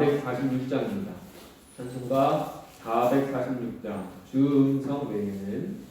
446장입니다. 찬송가 446장 주 음성 외에는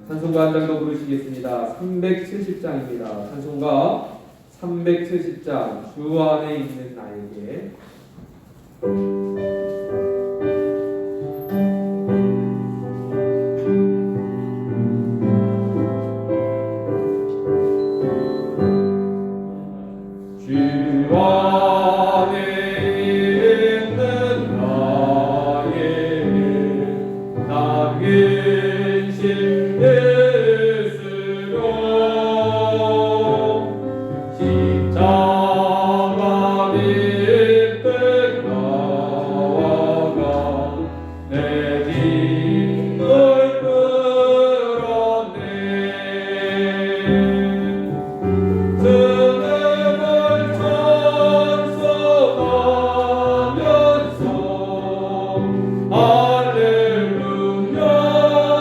찬송가 한 장 더 부르시겠습니다. 370장입니다. 찬송가 370장 주 안에 있는 나에게. 할렐루야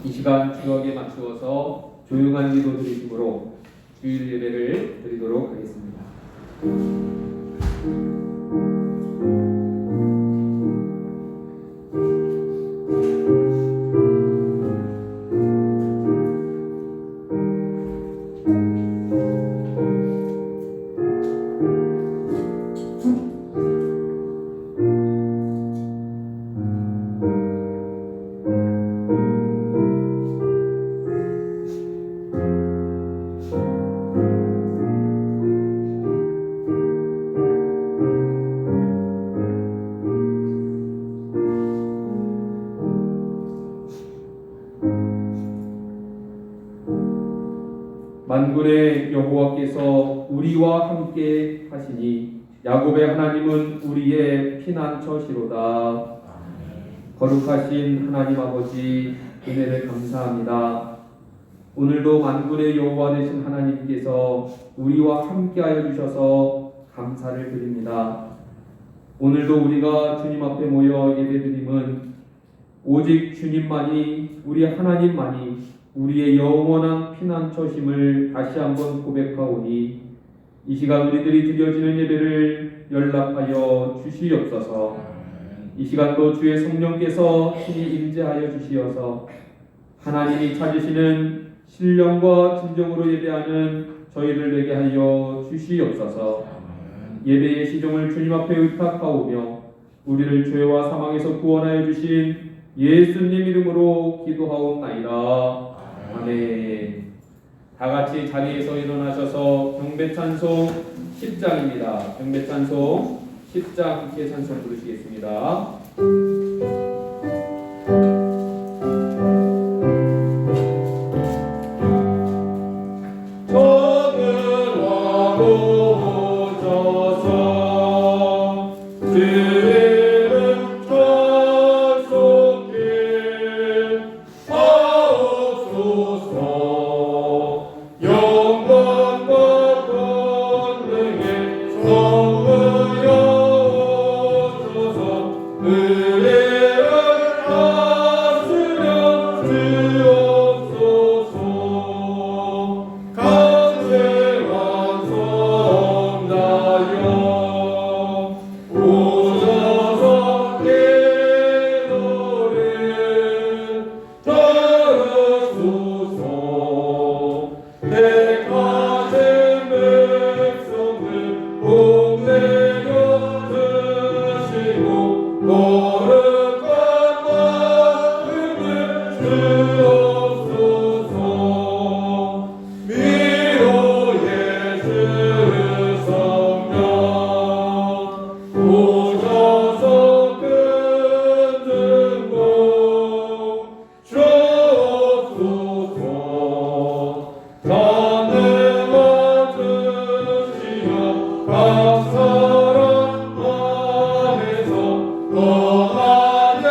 이 시간 주역에 맞추어서 조용한 기도 드리심으로 주일 예배를 드리도록 하겠습니다. 만군의 여호와께서 우리와 함께 하시니 야곱의 하나님은 우리의 피난처시로다. 거룩하신 하나님 아버지, 은혜를 감사합니다. 오늘도 만군의 여호와 되신 하나님께서 우리와 함께하여 주셔서 감사를 드립니다. 오늘도 우리가 주님 앞에 모여 예배드림은 오직 주님만이, 우리 하나님만이 우리의 영원한 피난처심을 다시 한번 고백하오니 이 시간 우리들이 드려지는 예배를 연락하여 주시옵소서. 이 시간도 주의 성령께서 친히 임재하여 주시어서 하나님이 찾으시는 신령과 진정으로 예배하는 저희를 되게 하여 주시옵소서. 예배의 시종을 주님 앞에 의탁하오며 우리를 죄와 사망에서 구원하여 주신 예수님 이름으로 기도하옵나이다. 아멘. 다 같이 자리에서 일어나셔서 경배찬송 10장입니다. 경배찬송 10장 함께 찬송 부르시겠습니다. 영광과 권능의 성부여 전능한 주시여 각 사람 안에서 평안을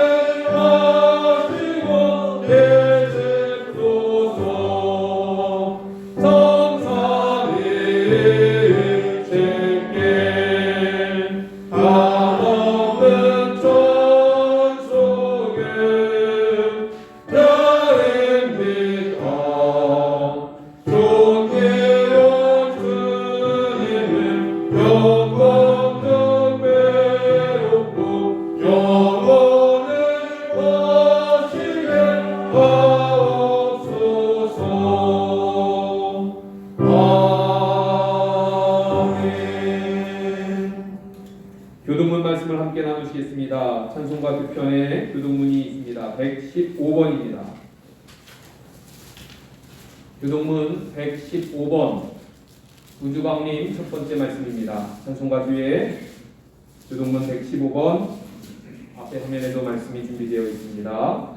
하시고 계십소서. 성삼위 주께 감없는 천속에 여행비가 존귀한 주님을 영광 외롭고 영원을 하시게 하옵소서. 아멘. 교동문 말씀을 함께 나누시겠습니다. 찬송가 두 편에 교동문이 있습니다. 115번입니다. 교동문 115번 우주광님 첫 번째 말씀입니다. 찬송가 뒤에 교동문 115번 앞에 화면에도 말씀이 준비되어 있습니다.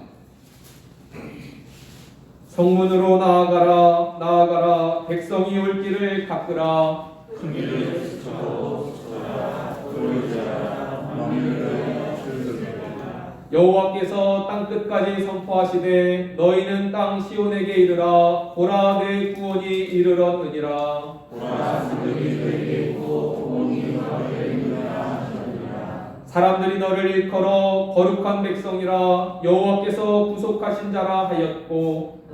성문으로 나아가라 나아가라 백성이 올 길을 닦으라 여호와께서 땅끝까지 선포하시되 너희는 땅 시온에게 이르라 보라 내 구원이 이르렀느니라. 사람들이 너를 일컬어 거룩한 백성이라 여호와께서 구속하신 자라 하였고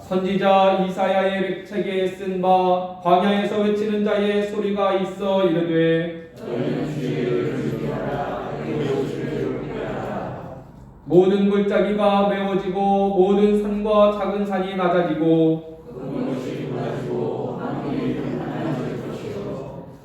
선지자 이사야의 책에 쓴 바 광야에서 외치는 자의 소리가 있어 이르되 모든 골짜기가 메워지고 모든 산과 작은 산이 낮아지고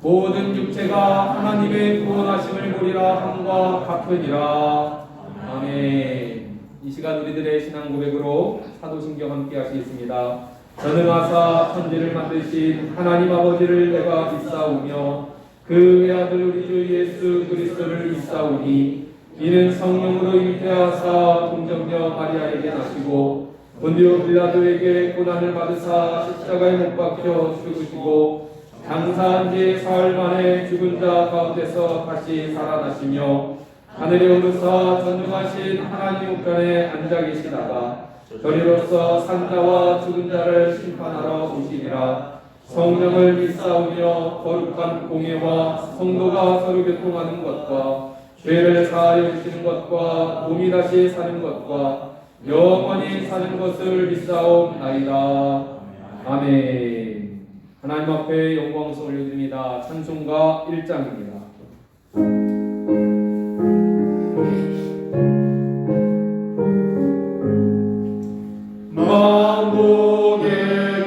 모든 육체가 하나님의 구원하심을 보리라 함과 같으니라. 아멘. 이 시간 우리들의 신앙 고백으로 사도신경 함께 하시겠습니다. 전능하사 천지를 만드신 하나님 아버지를 내가 믿사오며 그 외아들 우리 주 예수 그리스도를 믿사오니 이는 성령으로 잉태하사 동정녀 마리아에게 나시고 본디오 빌라도에게 고난을 받으사 십자가에 못 박혀 죽으시고 장사한 지 사흘 만에 죽은 자 가운데서 다시 살아나시며 하늘에 오르사 전능하신 하나님 우편에 앉아 계시다가 저리로서 산자와 죽은 자를 심판하러 오시리라. 성령을 믿사오며 거룩한 공예와 성도가 서로 교통하는 것과 죄를 사하여 주시는 것과 몸이 다시 사는 것과 영원히 사는 것을 믿사옵나이다. 아멘. 하나님 앞에 영광을 올려드립니다. 찬송가 1장입니다. 만국의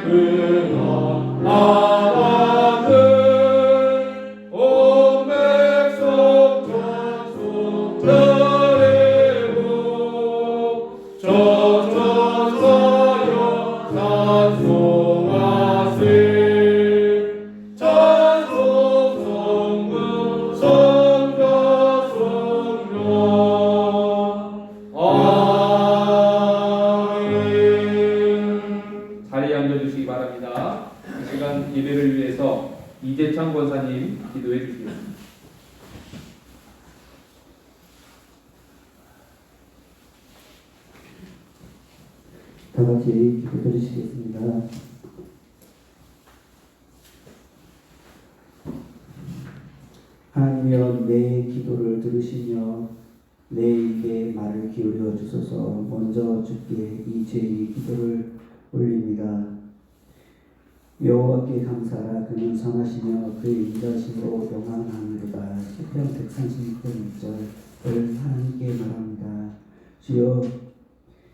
근원 하나는 온 백성 찬송 드리고 전천사여 찬송하세. 예배를 위해서 이재창 권사님 기도해 주시겠습니다. 다 같이 기도 드리시겠습니다. 하나님이여 내 기도를 들으시며 내 입에 말을 기울여 주소서. 먼저 주께 이 제2 기도를 올립니다. 여호와께 감사하라. 그는 선하시며 그의 인자심으로 영원하니로다. 시편 136편 1절을 하나님께 말합니다. 주여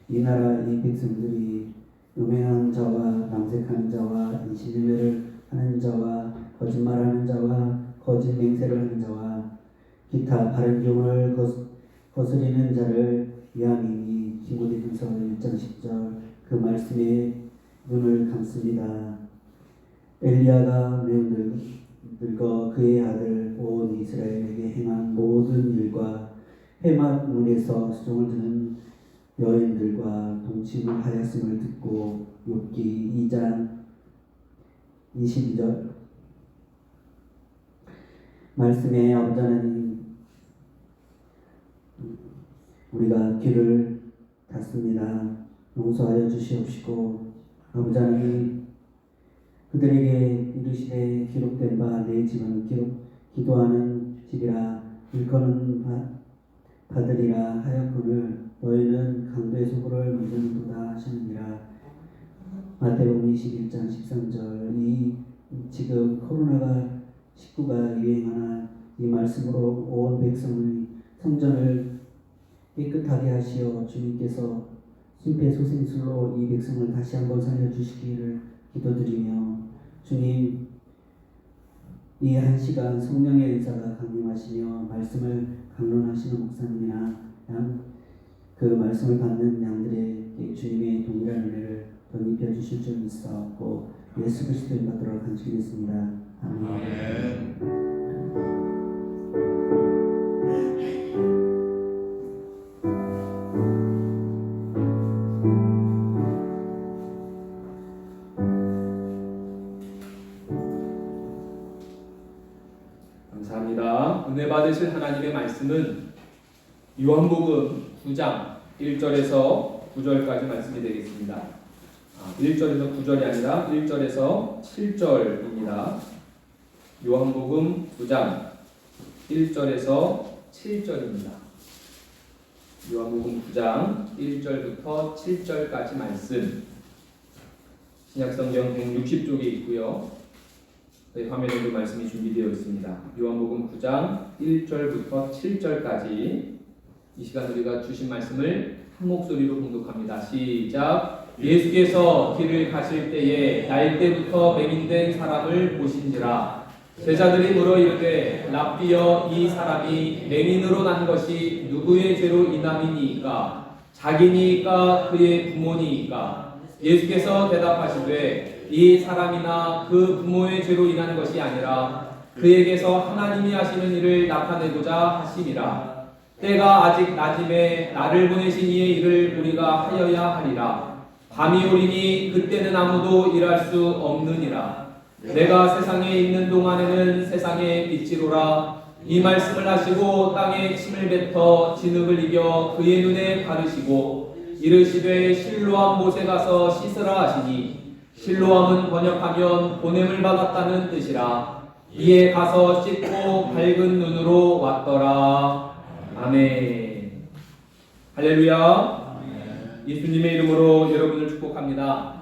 이 나라 이 백성들이 음행하는 자와 남색하는 자와 인신유매를 하는 자와 거짓말하는 자와 거짓 맹세를 하는 자와 기타 바른 교훈을 거스리는 자를 위함이니. 디모데전서 1장 10절 그 말씀에 눈을 감습니다. 엘리야가 매우 늙어 그의 아들 온 이스라엘에게 행한 모든 일과 해만 문에서 수종을 드는 질문하였음을 듣고 욥기 2장 22절 말씀에 아버지 하나님, 우리가 귀를 닫습니다. 용서하여 주시옵시고 아버지 하나님, 그들에게 이르시되 기록된 바 내 집은 기도하는 집이라 일컫는 받으리라 하였거늘 너희는 강도의 소굴을 만드는도다 하시느니라. 마태복음 21장 13절. 지금 코로나19가 유행하나 이 말씀으로 온 백성의 성전을 깨끗하게 하시어 주님께서 심폐소생술로 이 백성을 다시 한번 살려주시기를 기도드리며, 주님, 이 한 시간 성령의 은사가 강림하시며 말씀을 강론하시는 목사님이나 그 말씀을 받는 양들에게 주님의 동일한 은혜를 덧입혀 주실 줄 믿사옵고 예수 그리스도의 받들어 간직하겠습니다. 아멘. 감사합니다. 은혜 받으실 하나님의 말씀은 요한복음 9장 1절에서 9절까지 말씀이 되겠습니다. 1절에서 9절이 아니라 1절에서 7절입니다. 요한복음 9장 1절에서 7절입니다. 요한복음 9장 1절부터 7절까지 말씀, 신약성경 160쪽에 있고요. 저희 화면에도 말씀이 준비되어 있습니다. 요한복음 9장 1절부터 7절까지 이 시간 우리가 주신 말씀을 한 목소리로 봉독합니다. 시작. 예수께서 길을 가실 때에 날 때부터 맹인된 사람을 보신지라. 제자들이 물어 이르되 랍비여, 이 사람이 맹인으로 난 것이 누구의 죄로 인함이니이까? 자기니이까 그의 부모니이까? 예수께서 대답하시되 이 사람이나 그 부모의 죄로 인한 것이 아니라 그에게서 하나님이 하시는 일을 나타내고자 하심이라. 때가 아직 낮임에 나를 보내신 이의 일을 우리가 하여야 하리라. 밤이 오리니 그때는 아무도 일할 수 없느니라. 내가 세상에 있는 동안에는 세상의 빛이로라. 이 말씀을 하시고 땅에 침을 뱉어 진흙을 이겨 그의 눈에 바르시고 이르시되 실로암 못에 가서 씻으라 하시니, 실로암은 번역하면 보냄을 받았다는 뜻이라. 이에 가서 씻고 밝은 눈으로 왔더라. 아멘. 할렐루야. 예수님의 이름으로 여러분을 축복합니다.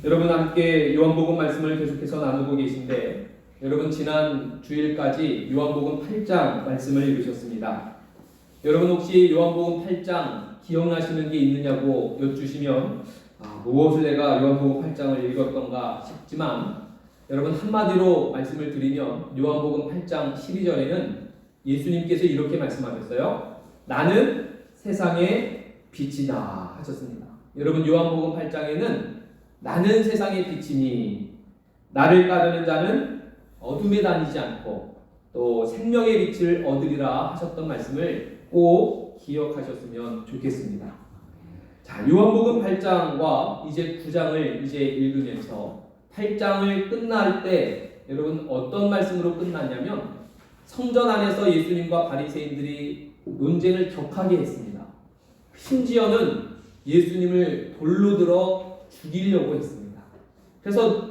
여러분 함께 요한복음 말씀을 계속해서 나누고 계신데, 여러분 지난 주일까지 요한복음 8장 말씀을 읽으셨습니다. 여러분 혹시 요한복음 8장 기억나시는 게 있느냐고 여쭈시면 무엇을 내가 요한복음 8장을 읽었던가 싶지만, 여러분 한마디로 말씀을 드리면 요한복음 8장 12절에는 예수님께서 이렇게 말씀하셨어요. 나는 세상의 빛이다 하셨습니다. 여러분 요한복음 8장에는 나는 세상의 빛이니 나를 따르는 자는 어둠에 다니지 않고 또 생명의 빛을 얻으리라 하셨던 말씀을 꼭 기억하셨으면 좋겠습니다. 자, 요한복음 8장과 이제 9장을 이제 읽으면서 8장을 끝날 때 여러분 어떤 말씀으로 끝났냐면, 성전 안에서 예수님과 바리새인들이 논쟁을 격하게 했습니다. 심지어는 예수님을 돌로 들어 죽이려고 했습니다. 그래서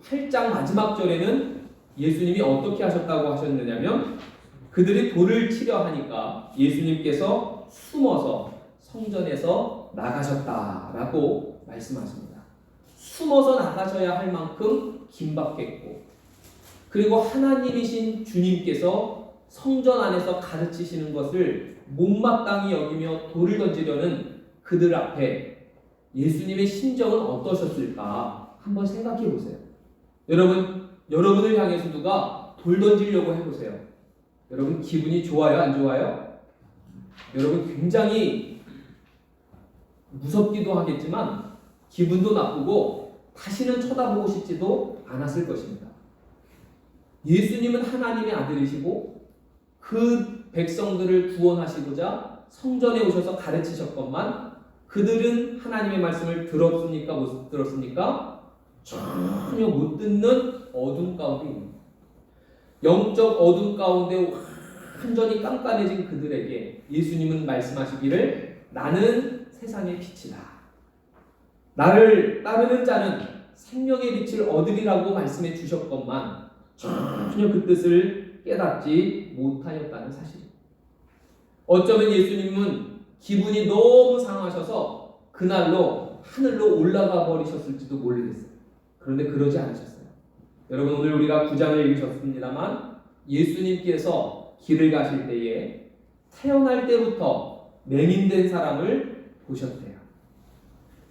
8장 마지막 절에는 예수님이 어떻게 하셨다고 하셨느냐면, 그들이 돌을 치려 하니까 예수님께서 숨어서 성전에서 나가셨다라고 말씀하십니다. 숨어서 나가셔야 할 만큼 긴박했고, 그리고 하나님이신 주님께서 성전 안에서 가르치시는 것을 못마땅히 여기며 돌을 던지려는 그들 앞에 예수님의 심정은 어떠셨을까 한번 생각해 보세요. 여러분을 향해서 누가 돌 던지려고 해보세요. 여러분 기분이 좋아요, 안 좋아요? 여러분 굉장히 무섭기도 하겠지만 기분도 나쁘고 다시는 쳐다보고 싶지도 않았을 것입니다. 예수님은 하나님의 아들이시고 그 백성들을 구원하시고자 성전에 오셔서 가르치셨건만, 그들은 하나님의 말씀을 들었습니까? 못 들었습니까? 전혀 못 듣는 어둠 가운데 있는 거예요. 영적 어둠 가운데 완전히 깜깜해진 그들에게 예수님은 말씀하시기를 나는 세상의 빛이다. 나를 따르는 자는 생명의 빛을 얻으리라고 말씀해 주셨건만 전혀 그 뜻을 깨닫지 못하였다는 사실입니다. 어쩌면 예수님은 기분이 너무 상하셔서 그날로 하늘로 올라가 버리셨을지도 모르겠어요. 그런데 그러지 않으셨어요. 여러분 오늘 우리가 9장을 읽으셨습니다만 예수님께서 길을 가실 때에 태어날 때부터 맹인된 사람을 보셨대요.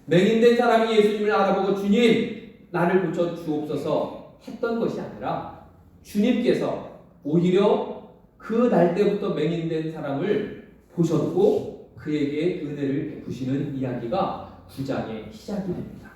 맹인된 사람이 예수님을 알아보고 주님 나를 고쳐 주옵소서 했던 것이 아니라 주님께서 오히려 그 날 때부터 맹인된 사람을 보셨고 그에게 은혜를 베푸시는 이야기가 9장의 시작이 됩니다.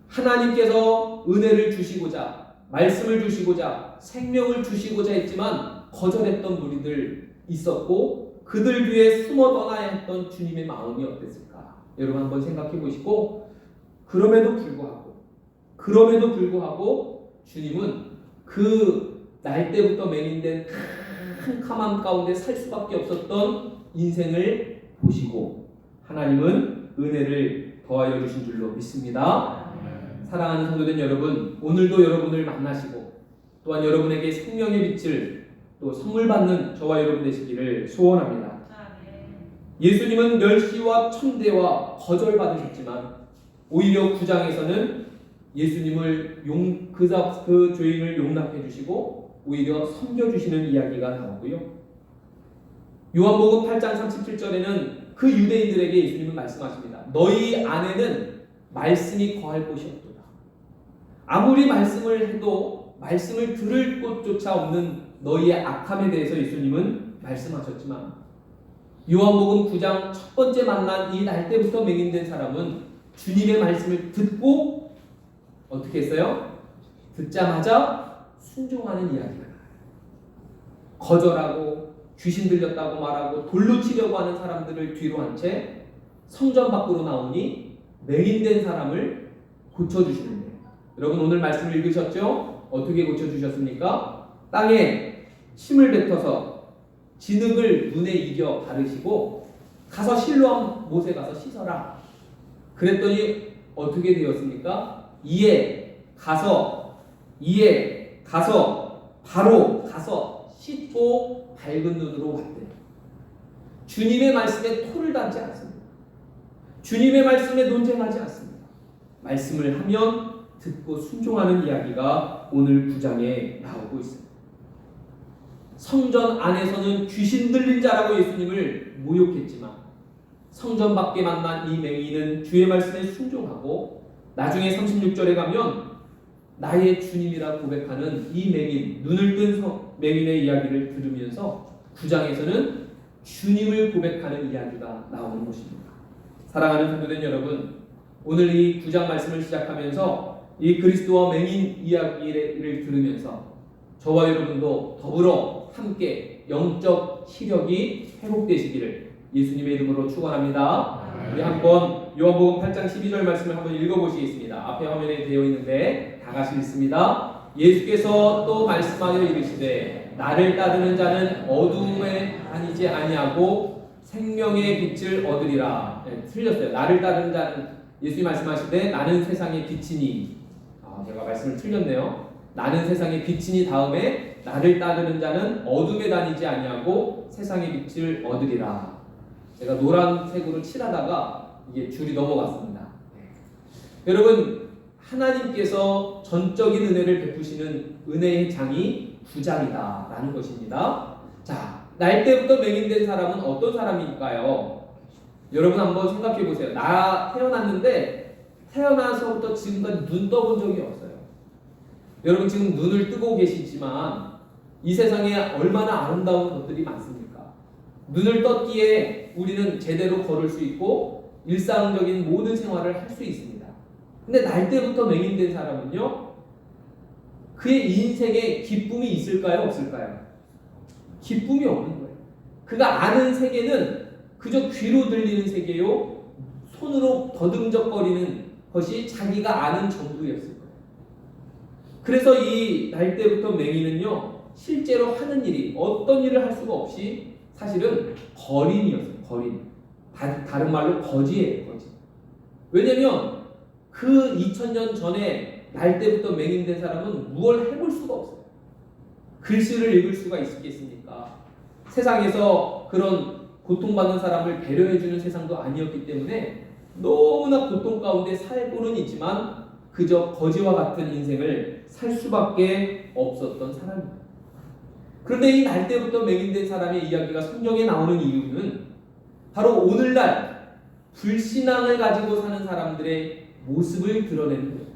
하나님께서 은혜를 주시고자 말씀을 주시고자 생명을 주시고자 했지만 거절했던 무리들 있었고 그들 뒤에 숨어 떠나야 했던 주님의 마음이 어땠을까? 여러분 한번 생각해 보시고 그럼에도 불구하고 주님은 그 날 때부터 맹인된 캄캄함 가운데 살 수밖에 없었던 인생을 보시고 하나님은 은혜를 더하여 주신 줄로 믿습니다. 사랑하는 성도된 여러분, 오늘도 여러분을 만나시고 또한 여러분에게 생명의 빛을 또 선물 받는 저와 여러분 되시기를 소원합니다. 예수님은 멸시와 천대와 거절받으셨지만 오히려 9장에서는 예수님을 그 죄인을 용납해 주시고 오히려 섬겨주시는 이야기가 나오고요. 요한복음 8장 37절에는 그 유대인들에게 예수님은 말씀하십니다. 너희 안에는 말씀이 거할 곳이 없도다. 아무리 말씀을 해도 말씀을 들을 곳조차 없는 너희의 악함에 대해서 예수님은 말씀하셨지만 요한복음 9장 첫 번째 만난 이 날 때부터 맹인된 사람은 주님의 말씀을 듣고 어떻게 했어요? 듣자마자 순종하는 이야기가 나와요. 거절하고 귀신 들렸다고 말하고 돌로 치려고 하는 사람들을 뒤로 한 채 성전 밖으로 나오니 맹인된 사람을 고쳐주시는 거예요. 여러분 오늘 말씀을 읽으셨죠? 어떻게 고쳐주셨습니까? 땅에 침을 뱉어서 진흙을 눈에 이겨 바르시고 가서 실로암 못에 가서 씻어라. 그랬더니 어떻게 되었습니까? 이에 가서 바로 가서 씻고 밝은 눈으로 왔대. 주님의 말씀에 토를 닿지 않습니다. 주님의 말씀에 논쟁하지 않습니다. 말씀을 하면 듣고 순종하는 이야기가 오늘 9장에 나오고 있습니다. 성전 안에서는 귀신 들린 자라고 예수님을 모욕했지만 성전 밖에 만난 이 맹인은 주의 말씀에 순종하고 나중에 36절에 가면 나의 주님이라 고백하는 이 맹인, 눈을 뜬 맹인의 이야기를 들으면서 9장에서는 주님을 고백하는 이야기가 나오는 것입니다. 사랑하는 성도된 여러분, 오늘 이 9장 말씀을 시작하면서 이 그리스도와 맹인 이야기를 들으면서 저와 여러분도 더불어 함께 영적 시력이 회복되시기를 예수님의 이름으로 축원합니다. 우리 한번 요한복음 8장 12절 말씀을 한번 읽어보시겠습니다. 앞에 화면에 되어 있는데 다 같이 읽습니다. 예수께서 또 말씀하여 이르시되 나를 따르는 자는 어둠에 다니지 아니하고 생명의 빛을 얻으리라. 네, 틀렸어요. 나를 따르는 자는 예수님 말씀하시되 나는 세상의 빛이니. 제가 말씀을 틀렸네요. 나는 세상의 빛이니 다음에 나를 따르는 자는 어둠에 다니지 아니하고 세상의 빛을 얻으리라. 제가 노란색으로 칠하다가 이게 줄이 넘어갔습니다. 여러분 하나님께서 전적인 은혜를 베푸시는 은혜의 장이 9장이다라는 것입니다. 자, 날 때부터 맹인된 사람은 어떤 사람일까요? 여러분 한번 생각해 보세요. 나 태어났는데 태어나서부터 지금까지 눈 떠본 적이 없어요. 여러분 지금 눈을 뜨고 계시지만 이 세상에 얼마나 아름다운 것들이 많습니까? 눈을 떴기에 우리는 제대로 걸을 수 있고 일상적인 모든 생활을 할 수 있습니다. 근데 날 때부터 맹인된 사람은요, 그의 인생에 기쁨이 있을까요? 없을까요? 기쁨이 없는 거예요. 그가 아는 세계는 그저 귀로 들리는 세계요, 손으로 더듬적거리는 것이 자기가 아는 전부였을 거예요. 그래서 이 날 때부터 맹인은요, 실제로 하는 일이 어떤 일을 할 수가 없이 사실은 거린이었어요. 거린. 다른 말로 거지예요. 거지. 왜냐면 그 2000년 전에 날 때부터 맹인된 사람은 무엇을 해볼 수가 없어요. 글씨를 읽을 수가 있겠습니까? 세상에서 그런 고통받는 사람을 배려해주는 세상도 아니었기 때문에 너무나 고통 가운데 살고는 있지만 그저 거지와 같은 인생을 살 수밖에 없었던 사람입니다. 그런데 이 날 때부터 맹인된 사람의 이야기가 성경에 나오는 이유는 바로 오늘날 불신앙을 가지고 사는 사람들의 모습을 드러내는 거예요.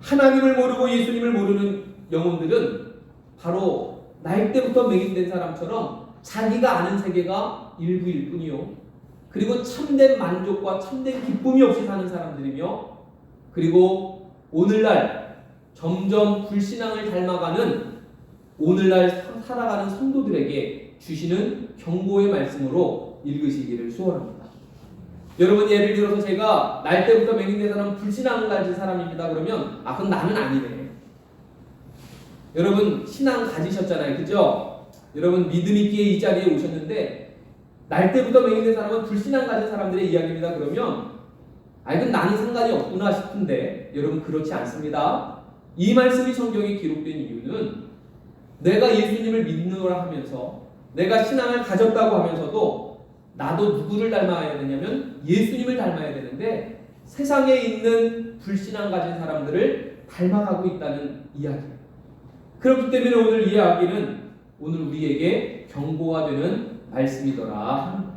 하나님을 모르고 예수님을 모르는 영혼들은 바로 날 때부터 맹인된 사람처럼 자기가 아는 세계가 일부일 뿐이요, 그리고 참된 만족과 참된 기쁨이 없이 사는 사람들이며, 그리고 오늘날 점점 불신앙을 닮아가는 오늘날 살아가는 성도들에게 주시는 경고의 말씀으로 읽으시기를 소원합니다. 여러분, 예를 들어서 제가 날 때부터 맹인된 사람은 불신앙을 가진 사람입니다 그러면 그럼 나는 아니네. 여러분 신앙 가지셨잖아요, 그죠? 여러분 믿음 있게 이 자리에 오셨는데 날 때부터 맹인된 사람은 불신앙 가진 사람들의 이야기입니다 그러면 그럼 나는 상관이 없구나 싶은데, 여러분 그렇지 않습니다. 이 말씀이 성경에 기록된 이유는 내가 예수님을 믿노라 하면서 내가 신앙을 가졌다고 하면서도 나도 누구를 닮아야 되냐면 예수님을 닮아야 되는데 세상에 있는 불신앙 가진 사람들을 닮아가고 있다는 이야기예요. 그렇기 때문에 오늘 이 이야기는 오늘 우리에게 경고가 되는 말씀이더라.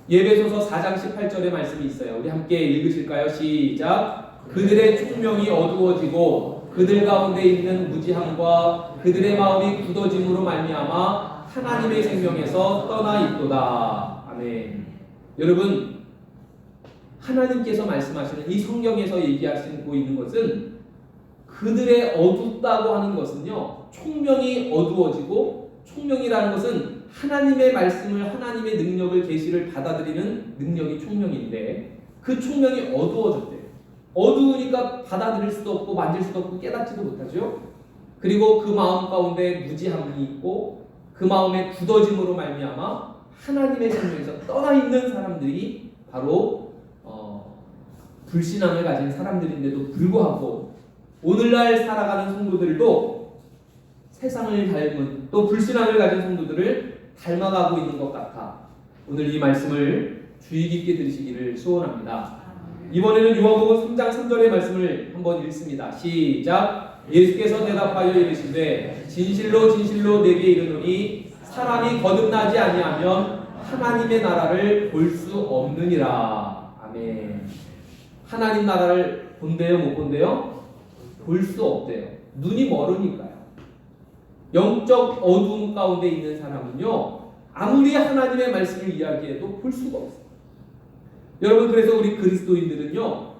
예배소서 4장 18절의 말씀이 있어요. 우리 함께 읽으실까요? 시작. 그들의 총명이 어두워지고 그들 가운데 있는 무지함과 그들의 마음이 굳어짐으로 말미암아 하나님의 생명에서 떠나 있도다. 아멘. 여러분, 하나님께서 말씀하시는 이 성경에서 얘기하시고 있는 것은 그들의 어둡다고 하는 것은요, 총명이 어두워지고, 총명이라는 것은 하나님의 말씀을, 하나님의 능력을, 계시를 받아들이는 능력이 총명인데 그 총명이 어두워졌대요. 어두우니까 받아들일 수도 없고 만질 수도 없고 깨닫지도 못하죠. 그리고 그 마음 가운데 무지함이 있고 그 마음의 굳어짐으로 말미암아 하나님의 생명에서 떠나 있는 사람들이 바로 불신앙을 가진 사람들인데도 불구하고 오늘날 살아가는 성도들도 세상을 닮은 또 불신앙을 가진 성도들을 닮아가고 있는 것 같아 오늘 이 말씀을 주의 깊게 들으시기를 소원합니다. 이번에는 요한복음 3장 3절의 말씀을 한번 읽습니다. 시작. 예수께서 대답하여 이르시되 진실로 진실로 내게 이르노니 사람이 거듭나지 아니하면 하나님의 나라를 볼 수 없느니라. 아멘. 하나님 나라를 본대요, 못 본대요? 볼 수 없대요. 눈이 멀으니까요. 영적 어두움 가운데 있는 사람은요, 아무리 하나님의 말씀을 이야기해도 볼 수가 없어요. 여러분, 그래서 우리 그리스도인들은요,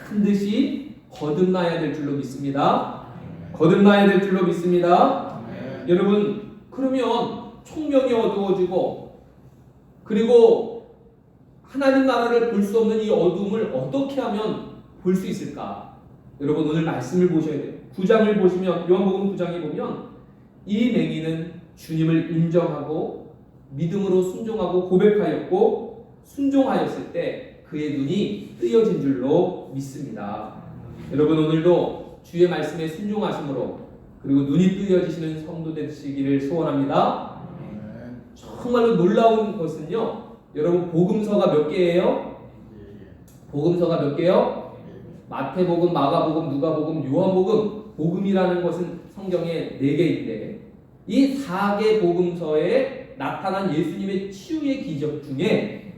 반드시 거듭나야 될 줄로 믿습니다. 거듭나야 될 줄로 믿습니다. 여러분, 그러면 총명이 어두워지고 그리고 하나님 나라를 볼 수 없는 이 어둠을 어떻게 하면 볼 수 있을까? 여러분, 오늘 말씀을 보셔야 돼요. 9장을 보시면, 요한복음 9장에 보면 이 맹인은 주님을 인정하고 믿음으로 순종하고 고백하였고 순종하였을 때 그의 눈이 뜨여진 줄로 믿습니다. 여러분, 오늘도 주의 말씀에 순종하심으로 그리고 눈이 뜨여지시는 성도 되시기를 소원합니다. 정말로 놀라운 것은요, 여러분 복음서가 몇 개예요? 복음서가 몇 개요? 마태복음, 마가복음, 누가복음, 요한복음. 복음이라는 것은 성경에 4개인데 이 4개 복음서에 나타난 예수님의 치유의 기적 중에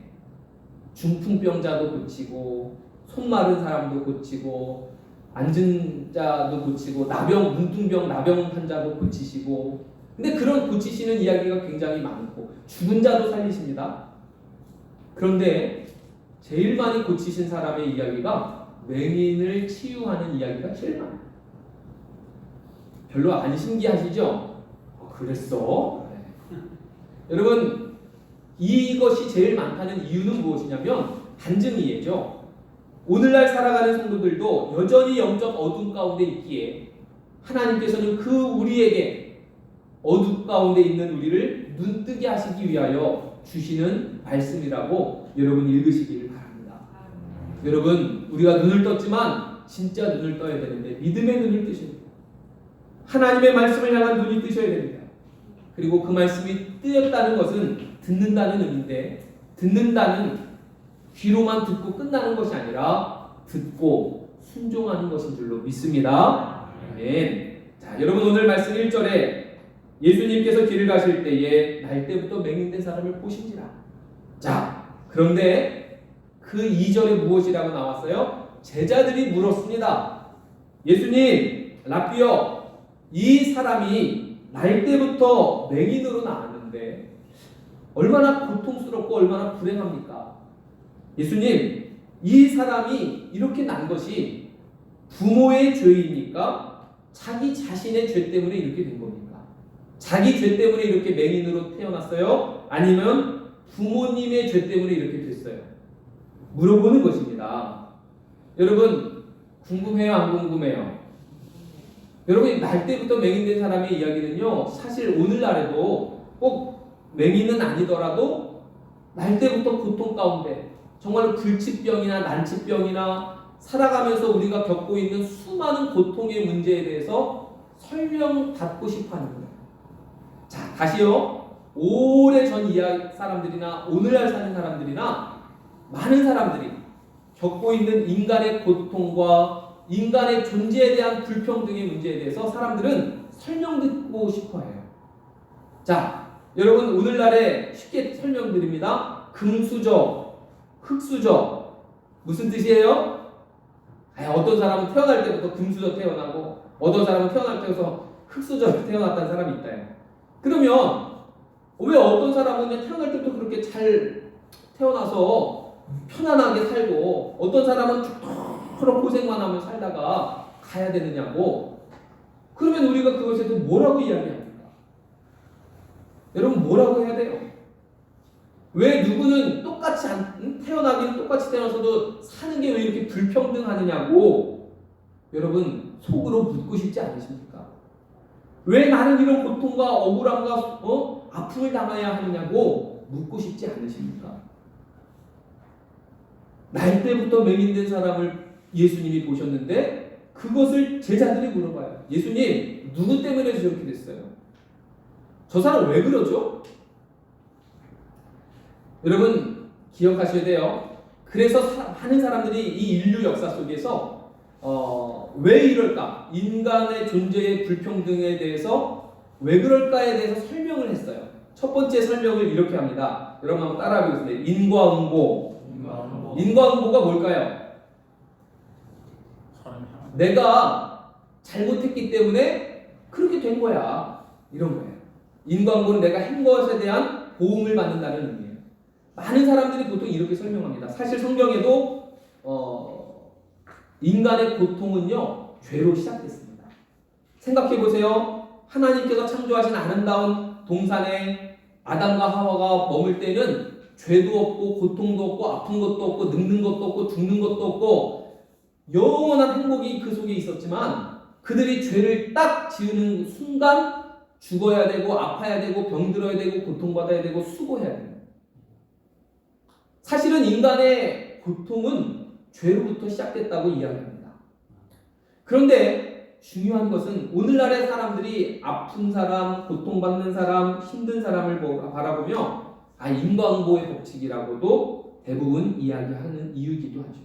중풍병자도 고치고 손 마른 사람도 고치고 앉은 자도 고치고 문둥병 나병 환자도 고치시고, 근데 그런 고치시는 이야기가 굉장히 많고 죽은 자도 살리십니다. 그런데 제일 많이 고치신 사람의 이야기가 맹인을 치유하는 이야기가 제일 많아요. 별로 안 신기하시죠? 그랬어? 네. 여러분, 이것이 제일 많다는 이유는 무엇이냐면 간증이에죠. 오늘날 살아가는 성도들도 여전히 영적 어둠 가운데 있기에 하나님께서는 그 우리에게 어둠 가운데 있는 우리를 눈뜨게 하시기 위하여 주시는 말씀이라고 여러분 읽으시기를 바랍니다. 여러분, 우리가 눈을 떴지만 진짜 눈을 떠야 되는데 믿음의 눈을 뜨셔야 돼요. 하나님의 말씀을 향한 눈이 뜨셔야 됩니다. 그리고 그 말씀이 뜨였다는 것은 듣는다는 의미인데, 듣는다는 귀로만 듣고 끝나는 것이 아니라 듣고 순종하는 것인 줄로 믿습니다. 아멘. 자, 여러분, 오늘 말씀 1절에 예수님께서 길을 가실 때에 날 때부터 맹인된 사람을 보신지라. 자, 그런데 그 2절에 무엇이라고 나왔어요? 제자들이 물었습니다. 예수님, 랍비여, 이 사람이 날 때부터 맹인으로 나왔는데 얼마나 고통스럽고 얼마나 불행합니까? 예수님, 이 사람이 이렇게 난 것이 부모의 죄입니까? 자기 자신의 죄 때문에 이렇게 된 겁니까? 자기 죄 때문에 이렇게 맹인으로 태어났어요? 아니면 부모님의 죄 때문에 이렇게 됐어요? 물어보는 것입니다. 여러분, 궁금해요? 안 궁금해요? 여러분, 날 때부터 맹인된 사람의 이야기는요, 사실 오늘날에도 꼭 맹인은 아니더라도 날 때부터 고통 가운데 정말 불치병이나 난치병이나 살아가면서 우리가 겪고 있는 수많은 고통의 문제에 대해서 설명받고 싶어 하는 거예요. 자, 다시요. 오래전 이야기 사람들이나 오늘날 사는 사람들이나 많은 사람들이 겪고 있는 인간의 고통과 인간의 존재에 대한 불평등의 문제에 대해서 사람들은 설명 듣고 싶어 해요. 자, 여러분, 오늘날에 쉽게 설명드립니다. 금수저, 흙수저. 무슨 뜻이에요? 어떤 사람은 태어날 때부터 금수저 태어나고 어떤 사람은 태어날 때부터 흙수저 태어났다는 사람이 있다요. 그러면 왜 어떤 사람은 그냥 태어날 때부터 그렇게 잘 태어나서 편안하게 살고 어떤 사람은 죽도록 고생만 하며 살다가 가야 되느냐고. 그러면 우리가 그것에 대해서 뭐라고 이야기합니까? 여러분, 뭐라고 해야 돼요? 왜 누구는 똑같이 태어나기는 똑같이 태어나서도 사는 게 왜 이렇게 불평등하느냐고 여러분 속으로 묻고 싶지 않으십니까? 왜 나는 이런 고통과 억울함과 아픔을 당해야 하느냐고 묻고 싶지 않으십니까? 날 때부터 맹인된 사람을 예수님이 보셨는데 그것을 제자들이 물어봐요. 예수님, 누구 때문에 저렇게 됐어요? 저 사람 왜 그러죠? 여러분, 기억하셔야 돼요. 그래서 많은 사람들이 이 인류 역사 속에서 왜 이럴까? 인간의 존재의 불평등에 대해서 왜 그럴까에 대해서 설명을 했어요. 첫 번째 설명을 이렇게 합니다. 여러분 한번 따라해 보겠습니다. 인과응보. 인과응보가 뭘까요? 내가 잘못했기 때문에 그렇게 된 거야. 이런 거예요. 인과응보는 내가 한 것에 대한 보응을 받는다는 의미예요. 많은 사람들이 보통 이렇게 설명합니다. 사실 성경에도 인간의 고통은요, 죄로 시작됐습니다. 생각해 보세요. 하나님께서 창조하신 아름다운 동산에 아담과 하와가 머물 때는 죄도 없고 고통도 없고 아픈 것도 없고 늙는 것도 없고 죽는 것도 없고 영원한 행복이 그 속에 있었지만 그들이 죄를 딱 지으는 순간 죽어야 되고 아파야 되고 병들어야 되고 고통받아야 되고 수고해야 돼요. 사실은 인간의 고통은 죄로부터 시작됐다고 이야기합니다. 그런데 중요한 것은 오늘날의 사람들이 아픈 사람, 고통받는 사람, 힘든 사람을 바라보며 인과응보의 법칙이라고도 대부분 이야기하는 이유이기도 하죠.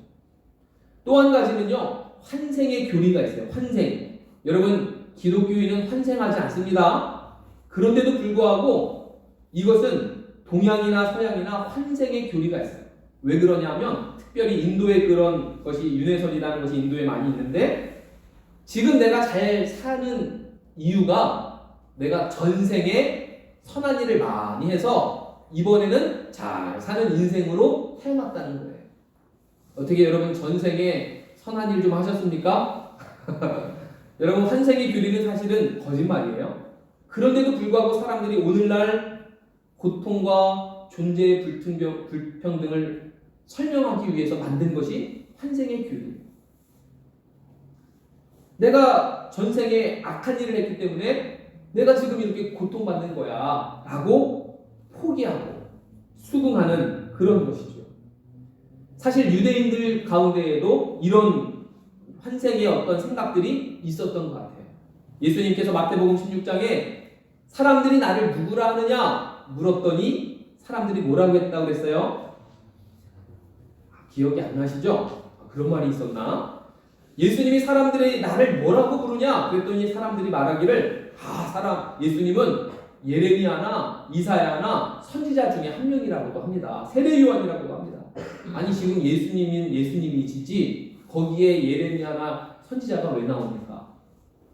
또 한 가지는요, 환생의 교리가 있어요. 환생. 여러분, 기독교인은 환생하지 않습니다. 그런데도 불구하고 이것은 동양이나 서양이나 환생의 교리가 있어요. 왜 그러냐면 특별히 인도에 그런 것이 윤회설이라는 것이 인도에 많이 있는데 지금 내가 잘 사는 이유가 내가 전생에 선한 일을 많이 해서 이번에는 잘 사는 인생으로 태어났다는 거예요. 어떻게 여러분 전생에 선한 일 좀 하셨습니까? 여러분, 환생의 교리는 사실은 거짓말이에요. 그런데도 불구하고 사람들이 오늘날 고통과 존재의 불평등을 설명하기 위해서 만든 것이 환생의 교리입니다. 내가 전생에 악한 일을 했기 때문에 내가 지금 이렇게 고통받는 거야 라고 포기하고 수긍하는 그런 것이죠. 사실 유대인들 가운데에도 이런 환생의 어떤 생각들이 있었던 것 같아요. 예수님께서 마태복음 16장에 사람들이 나를 누구라 하느냐 물었더니 사람들이 뭐라고 했다고 그랬어요? 기억이 안 나시죠? 그런 말이 있었나? 예수님이 사람들이 나를 뭐라고 부르냐? 그랬더니 사람들이 말하기를 예수님은 예레미야나 이사야나 선지자 중에 한 명이라고도 합니다. 세례 요한이라고도 합니다. 아니 지금 예수님인 예수님이시지 거기에 예레미야나 선지자가 왜 나옵니까?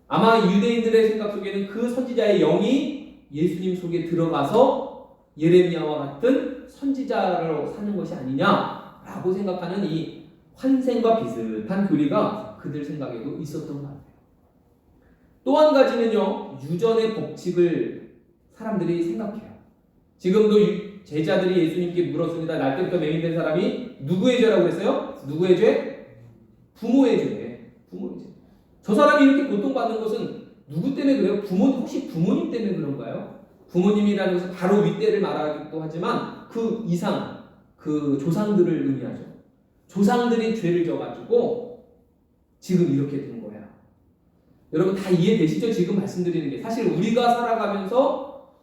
아마 유대인들의 생각 속에는 그 선지자의 영이 예수님 속에 들어가서 예레미야와 같은 선지자로 사는 것이 아니냐라고 생각하는 이 환생과 비슷한 교리가 그들 생각에도 있었던 것 같아요. 또 한 가지는요, 유전의 법칙을 사람들이 생각해요. 지금도 제자들이 예수님께 물었습니다. 날 때부터 맹인된 사람이 누구의 죄라고 했어요? 누구의 죄? 부모의 죄. 부모의 죄. 저 사람이 이렇게 고통받는 것은 누구 때문에 그래요? 혹시 부모님 때문에 그런가요? 부모님이라는 것은 바로 윗대를 말하기도 하지만 그 이상, 그 조상들을 의미하죠. 조상들이 죄를 져가지고 지금 이렇게 된 거야. 여러분 다 이해되시죠? 지금 말씀드리는 게 사실 우리가 살아가면서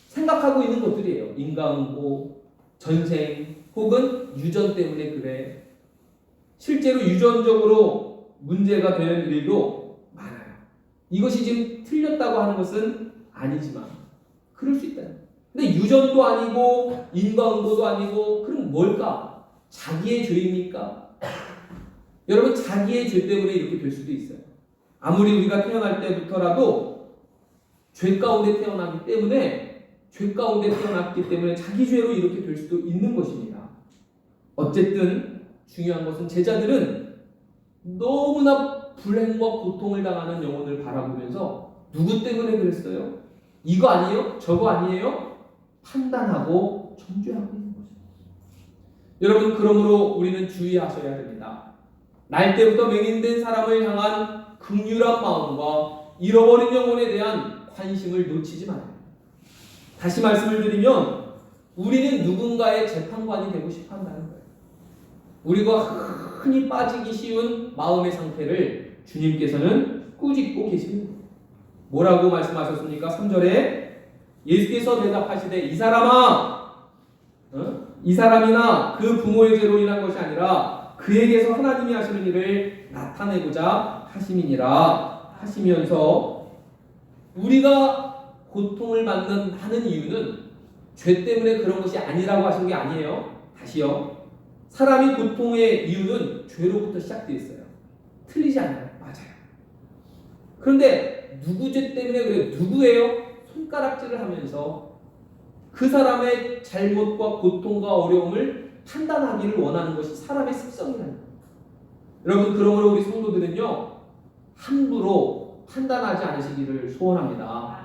생각하고 있는 것들이에요. 인과응보, 전생, 혹은 유전 때문에 그래. 실제로 유전적으로 문제가 되는 일도 많아요. 이것이 지금 틀렸다고 하는 것은 아니지만 그럴 수 있다. 근데 유전도 아니고 인과응보도 아니고 그럼 뭘까? 자기의 죄입니까? 여러분 자기의 죄 때문에 이렇게 될 수도 있어요. 아무리 우리가 태어날 때부터라도 죄 가운데 태어났기 때문에 자기 죄로 이렇게 될 수도 있는 것입니다. 어쨌든 중요한 것은 제자들은 너무나 불행과 고통을 당하는 영혼을 바라보면서 누구 때문에 그랬어요? 이거 아니에요? 저거 아니에요? 판단하고 정죄하고 있는 거죠. 여러분 그러므로 우리는 주의하셔야 됩니다. 날 때부터 맹인된 사람을 향한 긍휼한 마음과 잃어버린 영혼에 대한 관심을 놓치지 말아요. 다시 말씀을 드리면 우리는 누군가의 재판관이 되고 싶어 한다는 거예요. 우리가 흔히 빠지기 쉬운 마음의 상태를 주님께서는 꾸짖고 계십니다. 뭐라고 말씀하셨습니까? 3절에 예수께서 대답하시되 이 사람이나 그 부모의 죄로 인한 것이 아니라 그에게서 하나님이 하시는 일을 나타내고자 하심이니라 하시면서 우리가 고통을 받는 하는 이유는 죄 때문에 그런 것이 아니라고 하신 게 아니에요. 다시요. 사람이 고통의 이유는 죄로부터 시작되어 있어요. 틀리지 않아요. 맞아요. 그런데 누구 죄 때문에 그래요? 누구예요? 손가락질을 하면서 그 사람의 잘못과 고통과 어려움을 판단하기를 원하는 것이 사람의 습성이라는 거예요. 여러분 그러므로 우리 성도들은요 함부로 판단하지 않으시기를 소원합니다.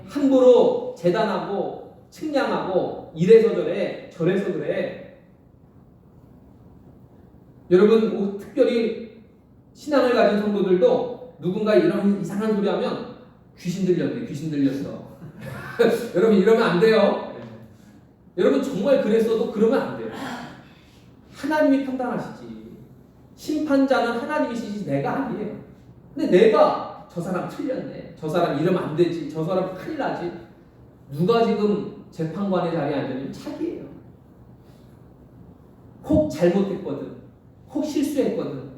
함부로 재단하고 측량하고 이래서 저래 저래서 그래. 여러분 특별히 신앙을 가진 성도들도 누군가 이런 이상한 소리 하면 귀신 들렸어. 여러분 이러면 안 돼요. 여러분 정말 그랬어도 그러면 안 돼요. 하나님이 판단하시지. 심판자는 하나님이시지 내가 아니에요. 근데 내가 저 사람 틀렸네. 저 사람 이러면 안 되지. 저 사람 큰일 나지. 누가 지금 재판관의 자리에 앉으면 자기예요. 혹 잘못했거든. 혹 실수했거든.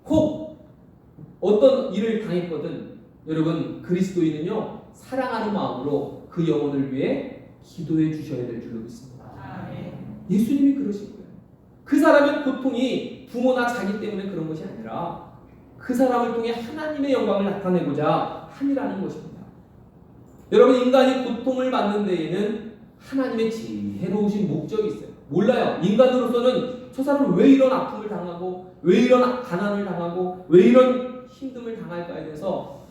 혹 어떤 일을 당했거든. 여러분 그리스도인은요 사랑하는 마음으로 그 영혼을 위해 기도해 주셔야 될 줄로 믿습니다. 예수님이 그러신 거예요. 그 사람의 고통이 부모나 자기 때문에 그런 것이 아니라 그 사람을 통해 하나님의 영광을 나타내고자 함이라는 것입니다. 여러분 인간이 고통을 받는 데에는 하나님의 지혜로우신 목적이 있어요. 몰라요. 인간으로서는 저 사람은 왜 이런 아픔을 당하고 왜 이런 가난을 당하고 왜 이런 힘듦을 당할까에 대해서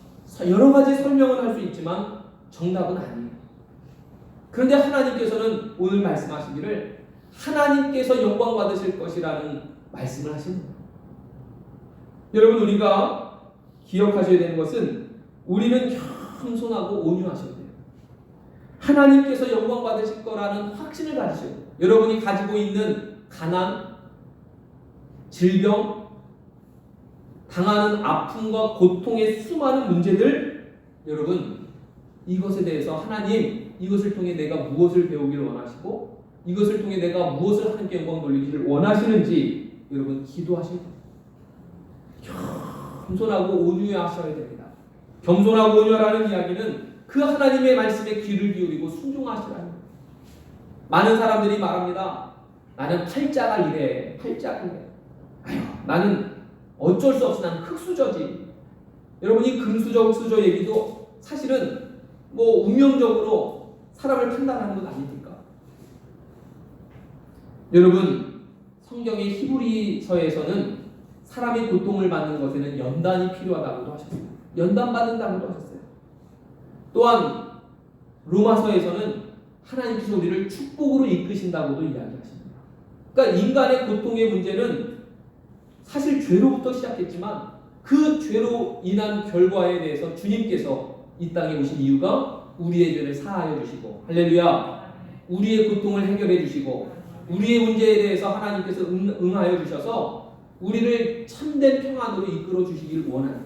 여러 가지 설명은 할 수 있지만 정답은 아니에요. 그런데 하나님께서는 오늘 말씀하시기를 하나님께서 영광 받으실 것이라는 말씀을 하시는 거예요. 여러분, 우리가 기억하셔야 되는 것은 우리는 겸손하고 온유하셔야 돼요. 하나님께서 영광 받으실 거라는 확신을 가지셔야 돼요. 여러분이 가지고 있는 가난, 질병, 당하는 아픔과 고통의 수많은 문제들, 여러분, 이것에 대해서 하나님, 이것을 통해 내가 무엇을 배우기를 원하시고 이것을 통해 내가 무엇을 하나님께 영광 돌리기를 원하시는지 여러분 기도하셔야 됩니다. 겸손하고 온유하셔야 됩니다. 겸손하고 온유하라는 이야기는 그 하나님의 말씀에 귀를 기울이고 순종하시라는 거예요. 많은 사람들이 말합니다. 나는 팔자가 이래, 팔자가 이래. 아유, 나는 어쩔 수 없이 나는 흙수저지. 여러분이 금수저, 흙수저 얘기도 사실은 뭐 운명적으로 사람을 판단하는 건 아닙니까? 여러분, 성경의 히브리서에서는 사람이 고통을 받는 것에는 연단이 필요하다고도 하셨어요. 연단받는다고도 하셨어요. 또한 로마서에서는 하나님께서 우리를 축복으로 이끄신다고도 이야기하십니다. 그러니까 인간의 고통의 문제는 사실 죄로부터 시작했지만 그 죄로 인한 결과에 대해서 주님께서 이 땅에 오신 이유가 우리의 죄를 사하여 주시고, 할렐루야, 우리의 고통을 해결해 주시고 우리의 문제에 대해서 하나님께서 응하여 주셔서 우리를 참된 평안으로 이끌어 주시길 원하는,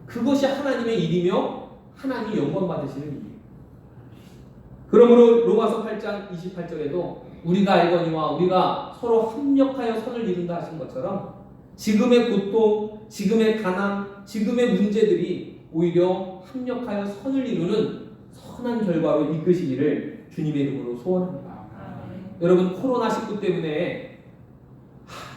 그것이 하나님의 일이며 하나님이 영광 받으시는 일이에요. 그러므로 로마서 8장 28절에도 우리가 알거니와 우리가 서로 합력하여 선을 이룬다 하신 것처럼 지금의 고통, 지금의 가난, 지금의 문제들이 오히려 합력하여 선을 이루는 선한 결과로 이끄시기를 주님의 이름으로 소원합니다. 여러분, 코로나19 때문에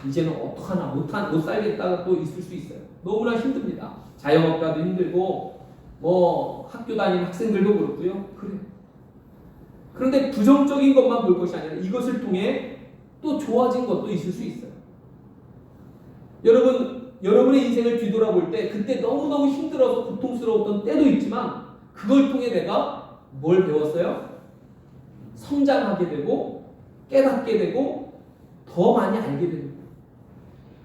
이제는 어떡하나 못 살겠다가 또 있을 수 있어요. 너무나 힘듭니다. 자영업자도 힘들고 뭐 학교 다니는 학생들도 그렇고요. 그래요. 그런데 부정적인 것만 볼 것이 아니라 이것을 통해 또 좋아진 것도 있을 수 있어요. 여러분의 인생을 뒤돌아볼 때 그때 너무너무 힘들어서 고통스러웠던 때도 있지만 그걸 통해 내가 뭘 배웠어요? 성장하게 되고 깨닫게 되고 더 많이 알게 되는 거예요.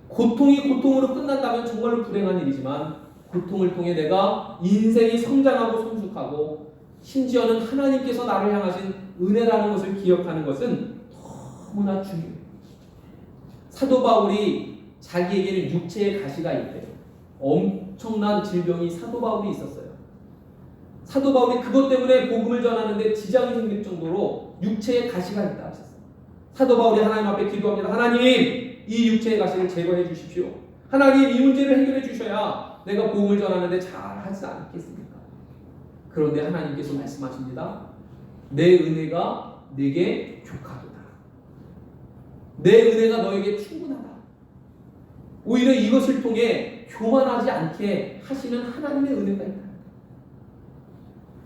고통이 고통으로 끝난다면 정말로 불행한 일이지만 고통을 통해 내가 인생이 성장하고 성숙하고 심지어는 하나님께서 나를 향하신 은혜라는 것을 기억하는 것은 너무나 중요해요. 사도 바울이 자기에게는 육체의 가시가 있대요. 엄청난 질병이 사도 바울이 있었어요. 사도 바울이 그것 때문에 복음을 전하는데 지장이 생길 정도로 육체의 가시가 있다 하셨어요. 사도 바울이 하나님 앞에 기도합니다. 하나님, 이 육체의 가시를 제거해 주십시오. 하나님, 이 문제를 해결해 주셔야 내가 복음을 전하는데 잘하지 않겠습니까? 그런데 하나님께서 말씀하십니다. 내 은혜가 네게 족하도다. 내 은혜가 너에게 충분하다. 오히려 이것을 통해 교만하지 않게 하시는 하나님의 은혜가 있다.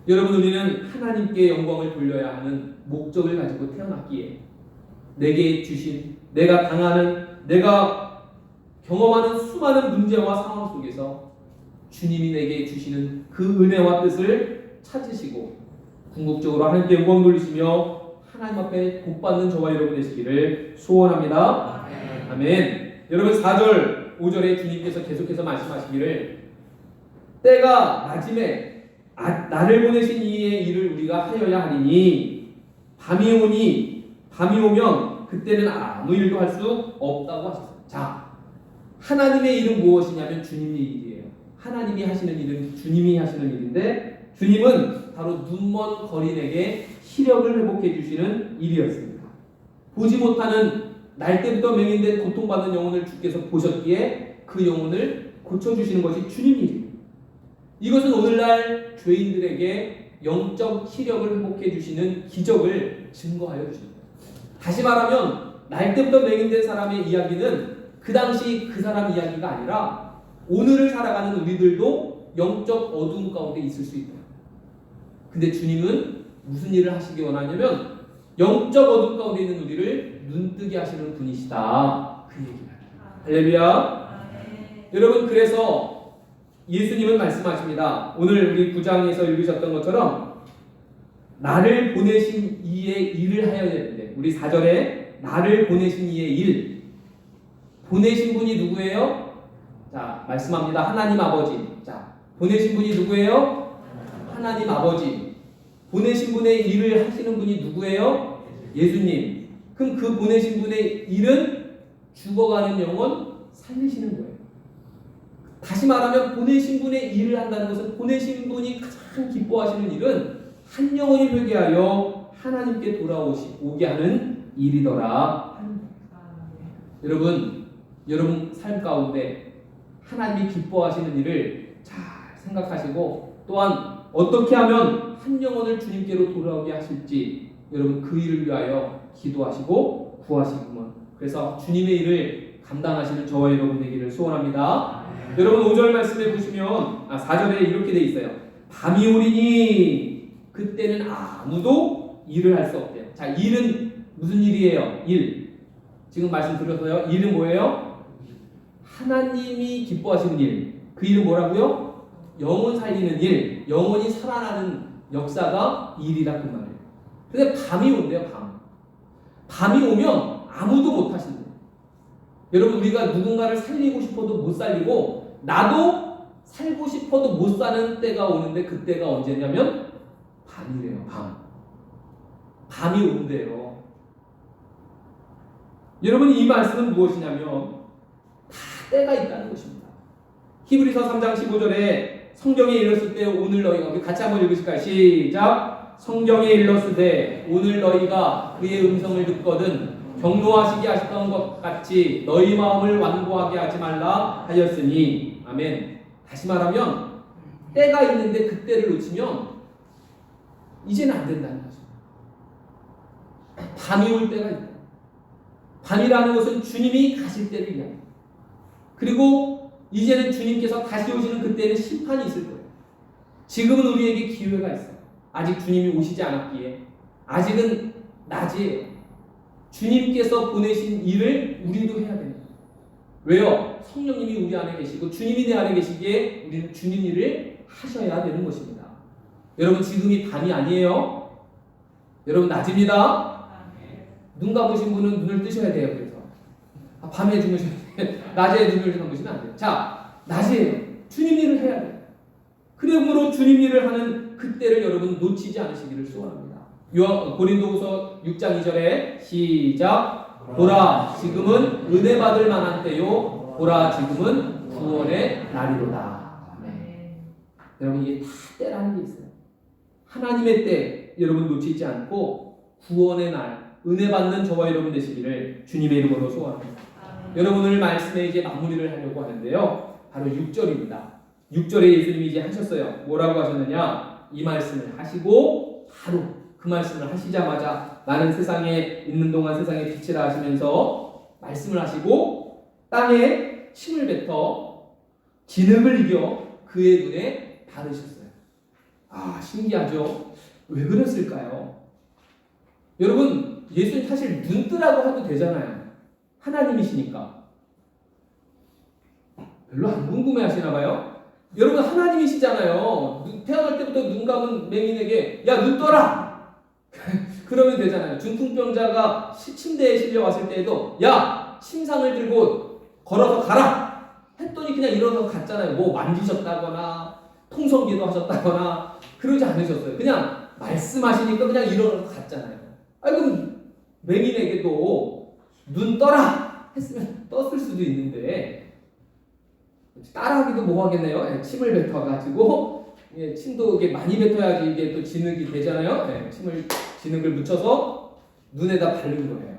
여러분, 우리는 하나님께 영광을 돌려야 하는 목적을 가지고 태어났기에 내게 주신, 내가 당하는, 내가 경험하는 수많은 문제와 상황 속에서 주님이 내게 주시는 그 은혜와 뜻을 찾으시고 궁극적으로 하나님께 영광 돌리시며 하나님 앞에 복받는 저와 여러분 되시기를 소원합니다. 아멘. 여러분, 4절 5절에 주님께서 계속해서 말씀하시기를 때가 낮음에 나를 보내신 이의 일을 우리가 하여야 하리니 밤이 오면 그때는 아무 일도 할 수 없다고 하셨어요. 자, 하나님의 일은 무엇이냐면 주님의 일이에요. 하나님이 하시는 일은 주님이 하시는 일인데 주님은 바로 눈먼 거린에게 시력을 회복해 주시는 일이었습니다. 보지 못하는 날 때부터 맹인된 고통받는 영혼을 주께서 보셨기에 그 영혼을 고쳐주시는 것이 주님 일입니다. 이것은 오늘날 죄인들에게 영적 시력을 회복해 주시는 기적을 증거하여 주십니다. 다시 말하면 날 때부터 맹인된 사람의 이야기는 그 당시 그 사람 이야기가 아니라 오늘을 살아가는 우리들도 영적 어두움 가운데 있을 수 있다. 근데 주님은 무슨 일을 하시기 원하냐면 영적 어둠 가운데 있는 우리를 눈뜨게 하시는 분이시다. 그 얘기입니다. 할렐루야. 여러분, 그래서 예수님은 말씀하십니다. 오늘 우리 9장에서 읽으셨던 것처럼 나를 보내신 이의 일을 하여야 되는데, 우리 4절에 나를 보내신 이의 일, 보내신 분이 누구예요? 자, 말씀합니다. 하나님 아버지. 자, 보내신 분이 누구예요? 하나님 아버지. 보내신 분의 일을 하시는 분이 누구예요? 예수님. 그럼 그 보내신 분의 일은 죽어가는 영혼 살리시는 거예요. 다시 말하면 보내신 분의 일을 한다는 것은 보내신 분이 가장 기뻐하시는 일은 한 영혼이 회개하여 하나님께 돌아오게 하는 일이더라. 여러분 삶 가운데 하나님이 기뻐하시는 일을 잘 생각하시고, 또한 어떻게 하면 한 영혼을 주님께로 돌아오게 하실지 여러분 그 일을 위하여 기도하시고 구하시구먼. 그래서 주님의 일을 감당하시는 저와 여러분 되기를 소원합니다. 여러분 5절 말씀해 보시면 4절에 이렇게 돼 있어요. 밤이 오리니 그때는 아무도 일을 할 수 없대요. 자, 일은 무슨 일이에요? 일. 지금 말씀드렸어요. 일은 뭐예요? 하나님이 기뻐하시는 일. 그 일은 뭐라고요? 영혼 살리는 일. 영혼이 살아나는 역사가 일이라 그 말이에요. 근데 밤이 온대요. 밤이 오면 아무도 못 하신대요. 여러분, 우리가 누군가를 살리고 싶어도 못 살리고, 나도 살고 싶어도 못 사는 때가 오는데, 그때가 언제냐면 밤이래요. 밤이 온대요. 여러분, 이 말씀은 무엇이냐면 다 때가 있다는 것입니다. 히브리서 3장 15절에 성경에 일렀을 때 오늘 너희가, 우리 같이 한번 읽으실까요? 시작. 성경에 일렀으되 오늘 너희가 그의 음성을 듣거든 경노하시게 하셨던 것 같이 너희 마음을 완고하게 하지 말라 하였으니. 아멘. 다시 말하면 때가 있는데 그때를 놓치면 이제는 안 된다는 거죠. 밤이 올 때가 있다. 밤이라는 것은 주님이 가실 때를 이야기합니다. 그리고 이제는 주님께서 다시 오시는 그때는 심판이 있을 거예요. 지금은 우리에게 기회가 있어요. 아직 주님이 오시지 않았기에 아직은 낮이에요. 주님께서 보내신 일을 우리도 해야 됩니다. 왜요? 성령님이 우리 안에 계시고 주님이 내 안에 계시기에 우리는 주님 일을 하셔야 되는 것입니다. 여러분, 지금이 밤이 아니에요. 여러분, 낮입니다. 눈 감으신 분은 눈을 뜨셔야 돼요. 그래서 밤에 주무셔야 돼요. 낮에 눈을 감으시면 안 돼요. 자, 낮이에요. 주님 일을 해야 돼요. 그러므로 주님 일을 하는 그때를 여러분 놓치지 않으시기를 소원합니다. 고린도후서 6장 2절에 시작. 보라, 지금은 은혜 받을 만한 때요. 보라, 지금은 구원의 날이로다. 네. 여러분, 이게 다 때라는 게 있어요. 하나님의 때 여러분 놓치지 않고 구원의 날, 은혜 받는 저와 여러분 되시기를 주님의 이름으로 소원합니다. 여러분을 말씀에 이제 마무리를 하려고 하는데요. 바로 6절입니다. 6절에 예수님이 이제 하셨어요. 뭐라고 하셨느냐? 이 말씀을 하시고 바로 그 말씀을 하시자마자 나는 세상에 있는 동안 세상의 빛이라 하시면서 말씀을 하시고 땅에 침을 뱉어 진흙을 이겨 그의 눈에 바르셨어요. 신기하죠? 왜 그랬을까요? 여러분, 예수님 사실 눈 뜨라고 해도 되잖아요. 하나님이시니까. 별로 안 궁금해 하시나 봐요? 여러분, 하나님이시잖아요. 태어날 때부터 눈 감은 맹인에게 야, 눈 떠라! 그러면 되잖아요. 중풍병자가 침대에 실려왔을 때에도 야, 침상을 들고 걸어서 가라! 했더니 그냥 일어나서 갔잖아요. 뭐 만지셨다거나 통성기도 하셨다거나 그러지 않으셨어요. 그냥 말씀하시니까 그냥 일어나서 갔잖아요. 그럼 맹인에게도 눈 떠라! 했으면 떴을 수도 있는데 따라하기도 뭐 하겠네요. 침을 뱉어가지고 침도 이게 많이 뱉어야지 이게 또 진흙이 되잖아요. 진흙을 묻혀서 눈에다 바른 거예요.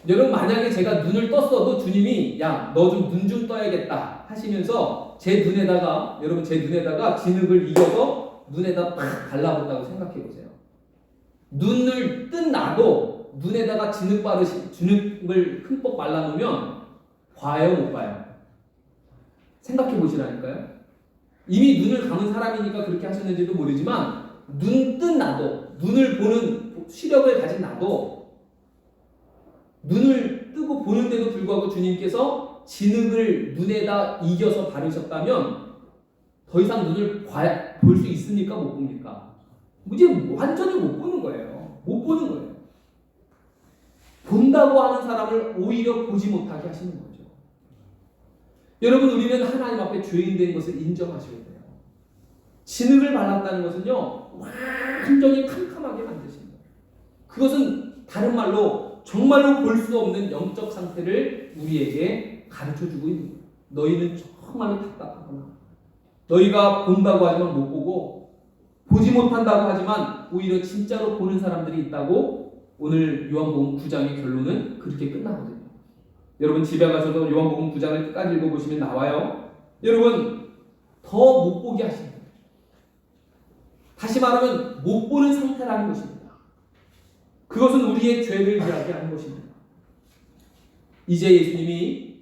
여러분, 만약에 제가 눈을 떴어도 주님이 야, 너 좀 눈 좀 떠야겠다 하시면서 제 눈에다가 진흙을 이겨서 눈에다 팍 발라본다고 생각해 보세요. 눈을 뜬 나도 눈에다가 진흙을 흠뻑 발라놓으면 봐요, 못 봐요? 생각해 보시라니까요. 이미 눈을 감은 사람이니까 그렇게 하셨는지도 모르지만 눈 뜬 나도, 눈을 보는 시력을 가진 나도 눈을 뜨고 보는데도 불구하고 주님께서 진흙을 눈에다 이겨서 바르셨다면 더 이상 눈을 볼 수 있습니까? 못 봅니까? 이제 완전히 못 보는 거예요. 못 보는 거예요. 본다고 하는 사람을 오히려 보지 못하게 하시는 거죠. 여러분, 우리는 하나님 앞에 죄인된 것을 인정하셔야 돼요. 진흙을 발랐다는 것은요, 완전히 캄캄하게 만드시는 거예요. 그것은 다른 말로 정말로 볼 수 없는 영적 상태를 우리에게 가르쳐주고 있는 거예요. 너희는 정말로 답답하구나. 너희가 본다고 하지만 못 보고, 보지 못한다고 하지만 오히려 진짜로 보는 사람들이 있다고 오늘 요한복음 9장의 결론은 그렇게 끝나거든요. 여러분 집에 가서도 요한복음 9장을 끝까지 읽어보시면 나와요. 여러분 더 못 보게 하시는 거예요. 다시 말하면 못 보는 상태라는 것입니다. 그것은 우리의 죄를 이야기하는 것입니다. 이제 예수님이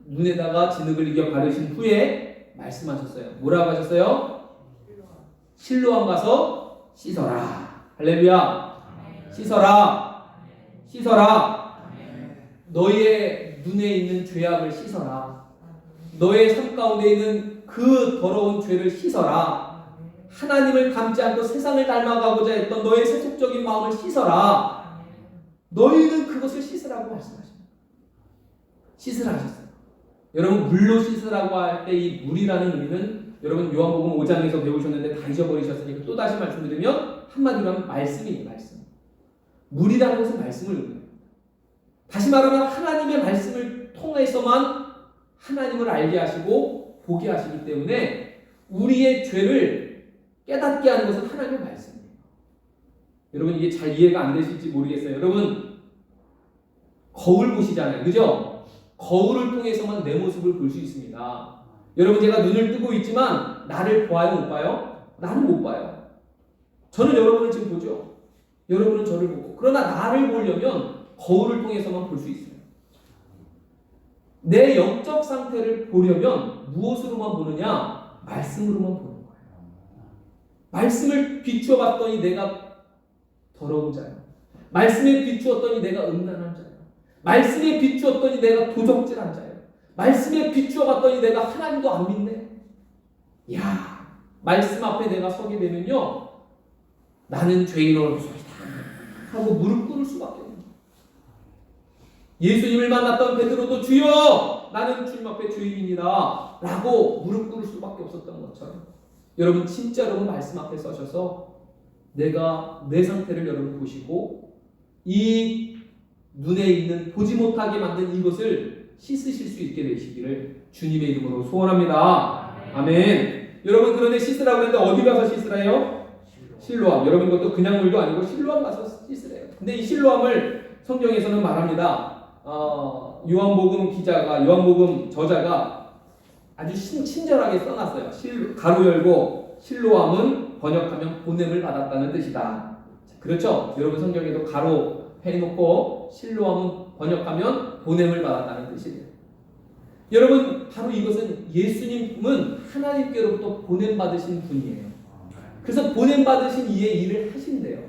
눈에다가 진흙을 이겨 바르신 후에 말씀하셨어요. 뭐라고 하셨어요? 실로암 가서 씻어라. 할렐루야. 씻어라. 씻어라. 너희의 눈에 있는 죄악을 씻어라. 너의 삶 가운데 있는 그 더러운 죄를 씻어라. 하나님을 닮지 않고 세상을 닮아가고자 했던 너의 세속적인 마음을 씻어라. 너희는 그것을 씻으라고 말씀하십니다. 씻으라 하셨어요. 여러분 물로 씻으라고 할 때 이 물이라는 의미는 여러분 요한복음 5장에서 배우셨는데 다 잊어버리셨으니까 또 다시 말씀드리면 한마디로 하면 말씀이에요. 말씀. 물이라는 것은 말씀을 의미해요. 다시 말하면 하나님의 말씀을 통해서만 하나님을 알게 하시고 보게 하시기 때문에 우리의 죄를 깨닫게 하는 것은 하나님의 말씀이에요. 여러분 이게 잘 이해가 안 되실지 모르겠어요. 여러분 거울 보시잖아요. 그죠? 거울을 통해서만 내 모습을 볼 수 있습니다. 여러분 제가 눈을 뜨고 있지만 나를 봐요? 못 봐요? 나는 못 봐요. 저는 여러분을 지금 보죠. 여러분은 저를 보고. 그러나 나를 보려면 거울을 통해서만 볼 수 있어요. 내 영적 상태를 보려면 무엇으로만 보느냐? 말씀으로만 보는 거예요. 말씀을 비추어 봤더니 내가 더러운 자예요. 말씀에 비추었더니 내가 음란한 자예요. 말씀에 비추었더니 내가 도적질한 자예요. 말씀에 비추어 봤더니 내가 하나님도 안 믿네. 이야, 말씀 앞에 내가 서게 되면요, 나는 죄인으로서이다 하고 무릎 꿇을 수밖에 없는 거예요. 예수님을 만났던 베드로도 주여 나는 주님 앞에 죄인입니다 라고 무릎 꿇을 수밖에 없었던 것처럼 여러분 진짜 여러분 말씀 앞에 서셔서 내가 내 상태를 여러분 보시고 이 눈에 있는 보지 못하게 만든 이것을 씻으실 수 있게 되시기를 주님의 이름으로 소원합니다. 아멘. 여러분 그런데 씻으라고 했는데 어디 가서 씻으래요? 실로암. 여러분 이것도 그냥 물도 아니고 실로암 가서 씻으래요. 근데 이 실로암을 성경에서는 말합니다. 요한복음 저자가 아주 친절하게 써놨어요. 가로 열고 실로암은 번역하면 보냄을 받았다는 뜻이다. 그렇죠? 여러분 성경에도 가로 해놓고 실로암은 번역하면 보냄을 받았다는 뜻이에요. 여러분 바로 이것은 예수님은 하나님께로부터 보냄받으신 분이에요. 그래서 보냄받으신 이의 일을 하신대요.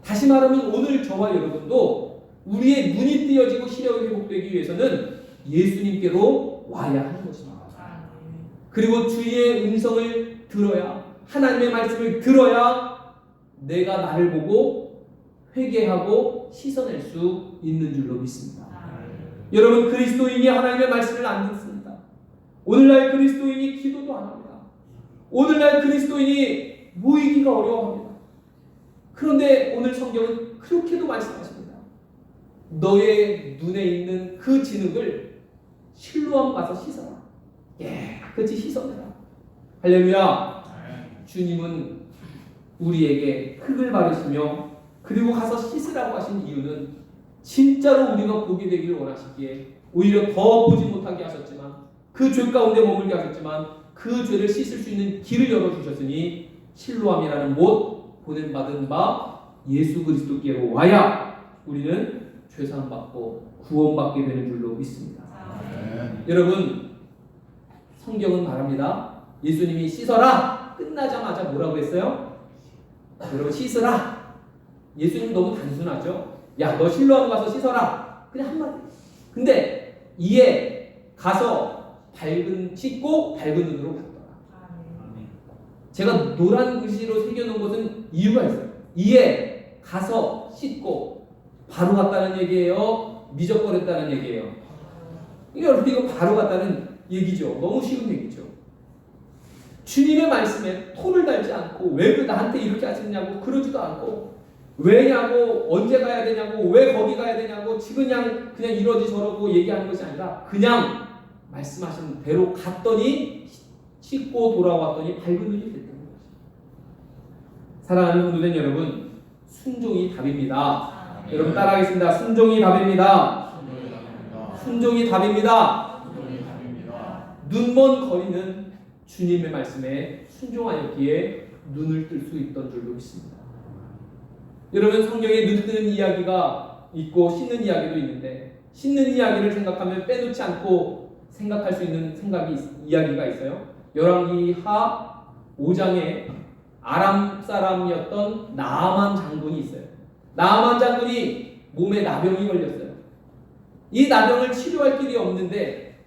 다시 말하면 오늘 저와 여러분도 우리의 눈이 띄어지고 시력이 회복되기 위해서는 예수님께로 와야 하는 것입니다. 그리고 주의 음성을 들어야, 하나님의 말씀을 들어야 내가 나를 보고 회개하고 씻어낼 수 있는 줄로 믿습니다. 여러분 그리스도인이 하나님의 말씀을 안 듣습니다. 오늘날 그리스도인이 기도도 안 합니다. 오늘날 그리스도인이 모이기가 어려워합니다. 그런데 오늘 성경은 그렇게도 말씀하십니다. 너의 눈에 있는 그 진흙을 실로암 가서 씻어라. 깨끗이 씻어내라. 할렐루야. 주님은 우리에게 흙을 바르시며 그리고 가서 씻으라고 하신 이유는 진짜로 우리가 보게 되기를 원하시기에 오히려 더 보지 못하게 하셨지만 그 죄 가운데 머물게 하셨지만 그 죄를 씻을 수 있는 길을 열어주셨으니 실로암이라는 못 보냄받은 바 예수 그리스도께로 와야 우리는 죄사함받고 구원받게 되는 줄로 믿습니다. 여러분 성경은 말합니다. 예수님이 씻어라 끝나자마자 뭐라고 했어요? 여러분 씻으라. 예수님 너무 단순하죠? 야, 너 실로암 가서 씻어라. 그냥 한마디. 근데 이에 가서 씻고 밝은 눈으로 봤더라. 제가 노란 글씨로 새겨놓은 것은 이유가 있어요. 이에 가서 씻고 바로 갔다는 얘기예요? 미적거렸다는 얘기예요? 이거 바로 갔다는 얘기죠. 너무 쉬운 얘기죠. 주님의 말씀에 토를 달지 않고 왜 나한테 이렇게 하셨냐고 그러지도 않고 왜냐고 언제 가야 되냐고 왜 거기 가야 되냐고 그냥 이러지 저러고 얘기하는 것이 아니라 그냥 말씀하신 대로 갔더니 씻고 돌아왔더니 밝은 눈이 됐다는 것입니다. 사랑하는 성도된 여러분, 순종이 답입니다. 여러분 따라하겠습니다. 순종이 답입니다. 순종이 답입니다. 눈먼 거리는 주님의 말씀에 순종하였기에 눈을 뜰 수 있던 줄로 믿습니다. 여러분 성경에 눈 뜨는 이야기가 있고 씻는 이야기도 있는데 씻는 이야기를 생각하면 빼놓지 않고 생각할 수 있는 이야기가 있어요. 열왕기하 5장에 아람 사람이었던 나아만 장군이 있어요. 나아만 장군이 몸에 나병이 걸렸어요. 이 나병을 치료할 길이 없는데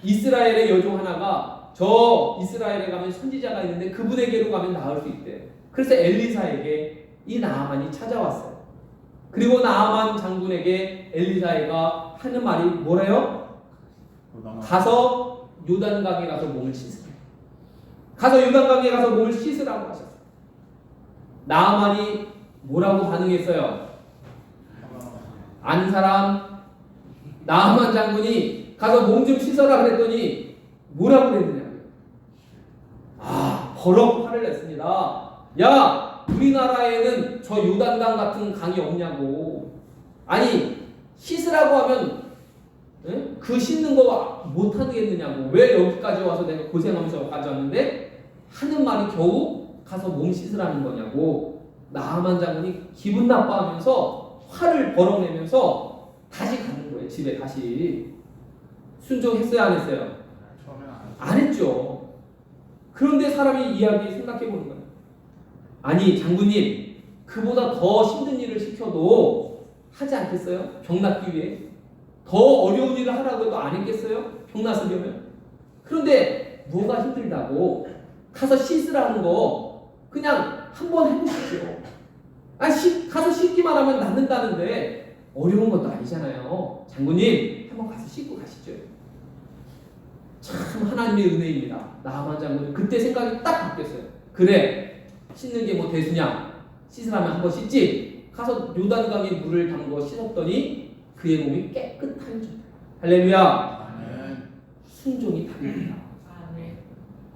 이스라엘의 여종 하나가 저 이스라엘에 가면 선지자가 있는데 그분에게로 가면 나을 수 있대요. 그래서 엘리사에게 이 나아만이 찾아왔어요. 그리고 나아만 장군에게 엘리사가 하는 말이 뭐래요? 가서 요단강에 가서 몸을 씻으라. 가서 요단강에 가서 몸을 씻으라고 하셨어요. 나아만이 뭐라고 반응했어요? 아는 사람? 나아만 장군이 가서 몸 좀 씻어라 그랬더니 뭐라고 그랬느냐고요? 버럭 화를 냈습니다. 야! 우리나라에는 저 요단강 같은 강이 없냐고. 아니 씻으라고 하면 그 씻는 거 못하겠느냐고. 왜 여기까지 와서 내가 고생하면서 가져왔는데 하는 말이 겨우 가서 몸 씻으라는 거냐고. 나아만 장군이 기분 나빠하면서 화를 버럭내면서 다시 가는 거예요. 집에 다시. 순종했어요 안 했어요? 안 했죠. 그런데 사람이 이야기 생각해 보는 거예요. 아니 장군님 그보다 더 힘든 일을 시켜도 하지 않겠어요? 병 낫기 위해 더 어려운 일을 하라고 해도 안 했겠어요? 병 낫으려면. 그런데 뭐가 힘들다고 가서 씻으라는 거 그냥 한번 해보십시오. 가서 씻기만 하면 낫는다는데 어려운 것도 아니잖아요. 장군님 한번 가서 씻고 가시죠. 참 하나님의 은혜입니다. 나아만 장군은 그때 생각이 딱 바뀌었어요. 그래 씻는 게 뭐 대수냐? 씻으라면 한번 씻지. 가서 요단강에 물을 담궈 씻었더니 그의 몸이 깨끗한 줄. 할렐루야. 순종이 답입니다.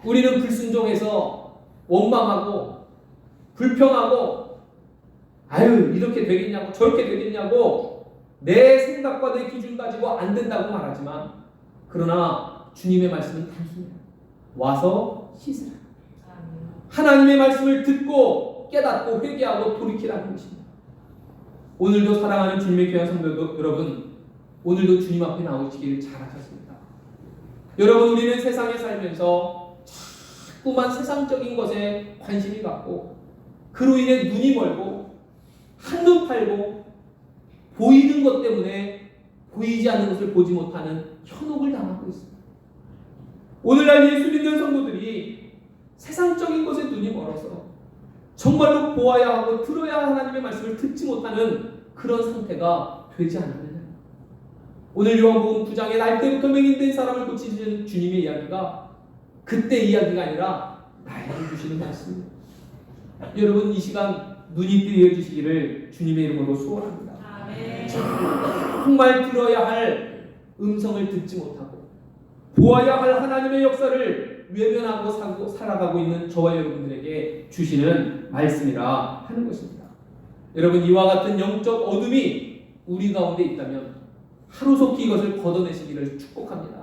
우리는 불순종해서 원망하고 불평하고 아유 이렇게 되겠냐고 저렇게 되겠냐고 내 생각과 내 기준 가지고 안 된다고 말하지만 그러나 주님의 말씀은 단순해요. 와서 씻으라. 하나님의 말씀을 듣고 깨닫고 회개하고 돌이키라는 것입니다. 오늘도 사랑하는 주님의 귀한 성도 여러분, 오늘도 주님 앞에 나오시기를 잘하셨습니다. 여러분 우리는 세상에 살면서 자꾸만 세상적인 것에 관심이 갖고 그로 인해 눈이 멀고 한눈 팔고 보이는 것 때문에 보이지 않는 것을 보지 못하는 현혹을 당하고 있습니다. 오늘날 예수 믿는 성도들이 세상적인 것에 눈이 멀어서 정말로 보아야 하고 들어야 할 하나님의 말씀을 듣지 못하는 그런 상태가 되지 않았느냐. 오늘 요한복음 9장에 날 때부터 맹인된 사람을 고치시는 주님의 이야기가 그때 이야기가 아니라 나에게 주시는 말씀입니다. 여러분 이 시간 눈이 뜨여주시기를 주님의 이름으로 소원합니다. 정말 들어야 할 음성을 듣지 못하고 보아야 할 하나님의 역사를 외면하고 살아가고 있는 저와 여러분들에게 주시는 말씀이라 하는 것입니다. 여러분 이와 같은 영적 어둠이 우리 가운데 있다면 하루속히 이것을 걷어내시기를 축복합니다.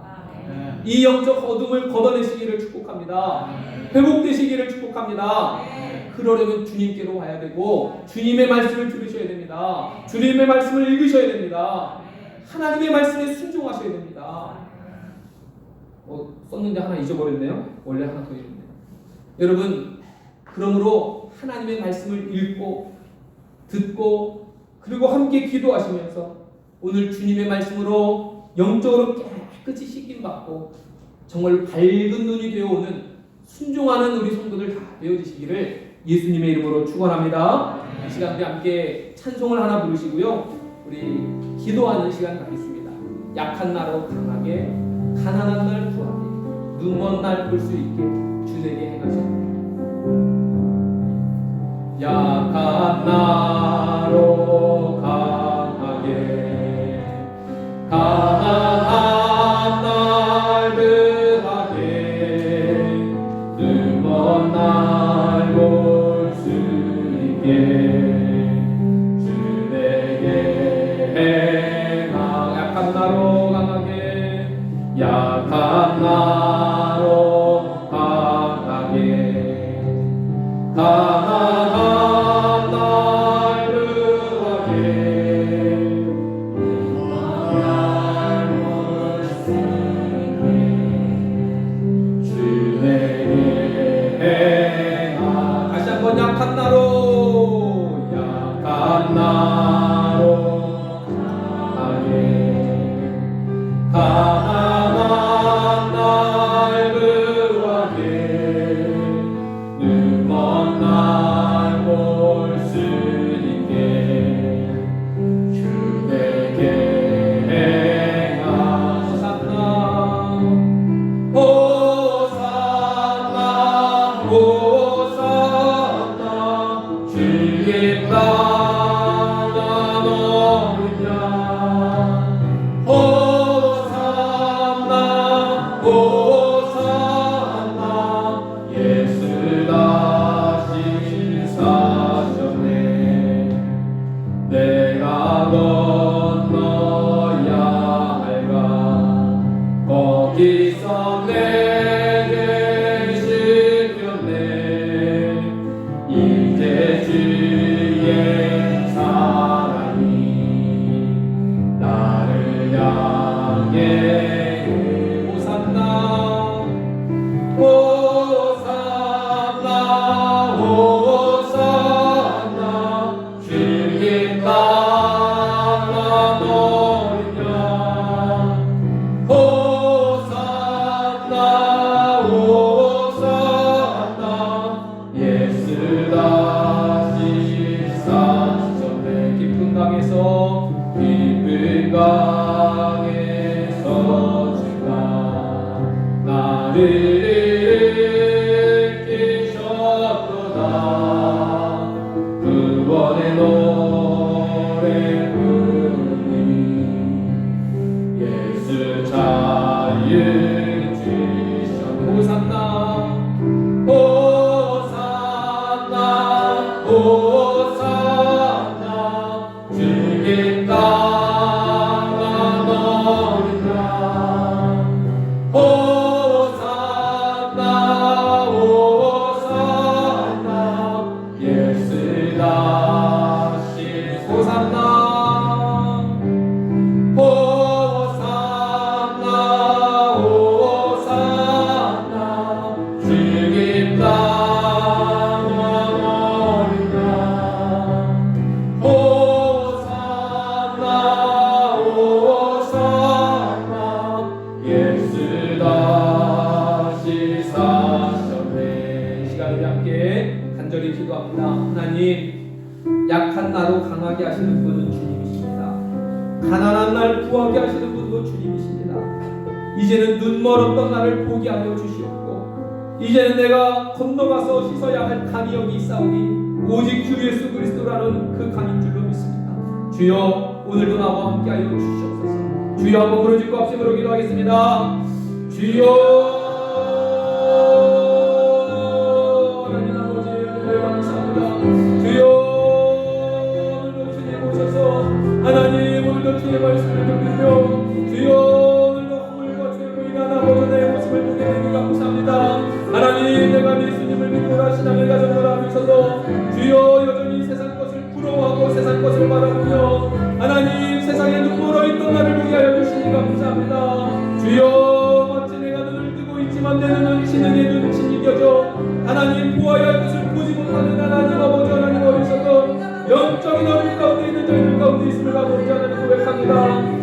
이 영적 어둠을 걷어내시기를 축복합니다. 회복되시기를 축복합니다. 그러려면 주님께로 와야 되고 주님의 말씀을 들으셔야 됩니다. 주님의 말씀을 읽으셔야 됩니다. 하나님의 말씀에 순종하셔야 됩니다. 썼는데 하나 잊어버렸네요. 원래 하나 더 있는데. 여러분 그러므로 하나님의 말씀을 읽고 듣고 그리고 함께 기도하시면서 오늘 주님의 말씀으로 영적으로 깨끗이 씻김 받고 정말 밝은 눈이 되어오는 순종하는 우리 성도들 다 되어지시기를 예수님의 이름으로 축원합니다. 이 시간 우리 함께 찬송을 하나 부르시고요. 우리 기도하는 시간 갖겠습니다. 약한 나로 강하게, 가난한 날 구하게, 눈먼 날 볼 수 있게 주 내게 행하셨다. 약한 나로 강하게, 가난한 날 그하게, 눈먼 날 볼 수 있게 주 내게 행하. 약한 나로 강하게, 약한 나로 강하게, 가난한 날 그하게, 눈먼 날 볼 수 있게 주 내게 행하. 다시 한번 약한 나로, 약한 나로 강하게, 가난한 날 그하게, 눈먼 날 볼 수 있게 주 내게 행하. 호산나 호산나 호산나, 주의 땅은 어디냐. 호산나 호산나, 예수 다시 사셨네. 내가 건너야 할까, 거기서 내게 시켰네. 이제 주의 사랑이 나를 향해. 호산나 호산나 호산나, 주의 땅은 어디냐. 호산나 호산나, 예수 다시 사셨네. 깊은 강에서, 깊은 강에서 주가 나를 이끄셨도다. 구원의 노래 부르니 예수 자유 주셨네. 호산나 호산나 호산나, 주의 땅은 어디냐. 호산나 호산나, 예수 다시. 호산나 호산나 호산나, 주의 땅은 어디냐. 호산나 호산나, 예수 다시 사셨네. 이 시간 우리 함께 간절히 기도합니다. 하나님, 약한 나로 강하게 하시는 분은 주님이십니다. 가난한 날 구하게 하시는 분도 주님이십니다. 이제는 눈 멀었던 나를 보게 하여 주시옵고, 이제는 내가 건너가서 씻어야 할 강이 여기 있사오니 오직 주 예수 그리스도라는 그 강인 줄로 믿습니다. 주여, 오늘도 나와 함께 하여 주시옵소서. 주여, 한번 부르짖고 합심으로 기도하겠습니다. 주여, 하나님 아버지 은혜 감사합니다. 주여, 오늘도 주님 오셔서 하나님 오늘도 주의 말씀을 듣으며, 주여 오늘도 허물과 죄로 인한 아버지 내 모습을 보게 되니 감사합니다. 하나님, 내가 예수님을 믿고라 신앙을 가졌노라 하면서도 주여 여전히 세상 것을 부러워하고 세상 것을 바라보며 하나님 세상에 눈물어 있던 나를 보게 하여 주시니 감사합니다. 주여, 마치 내가 눈을 뜨고 있지만 내 눈은 진흙에 눈이 겨져 하나님 보아야 할 것을 보지 못하는 하나님 아버지, 하나님 어리석어 영적인 어둠 가운데 있는 저희들 가운데 있음을 아버지 하나님 고백합니다.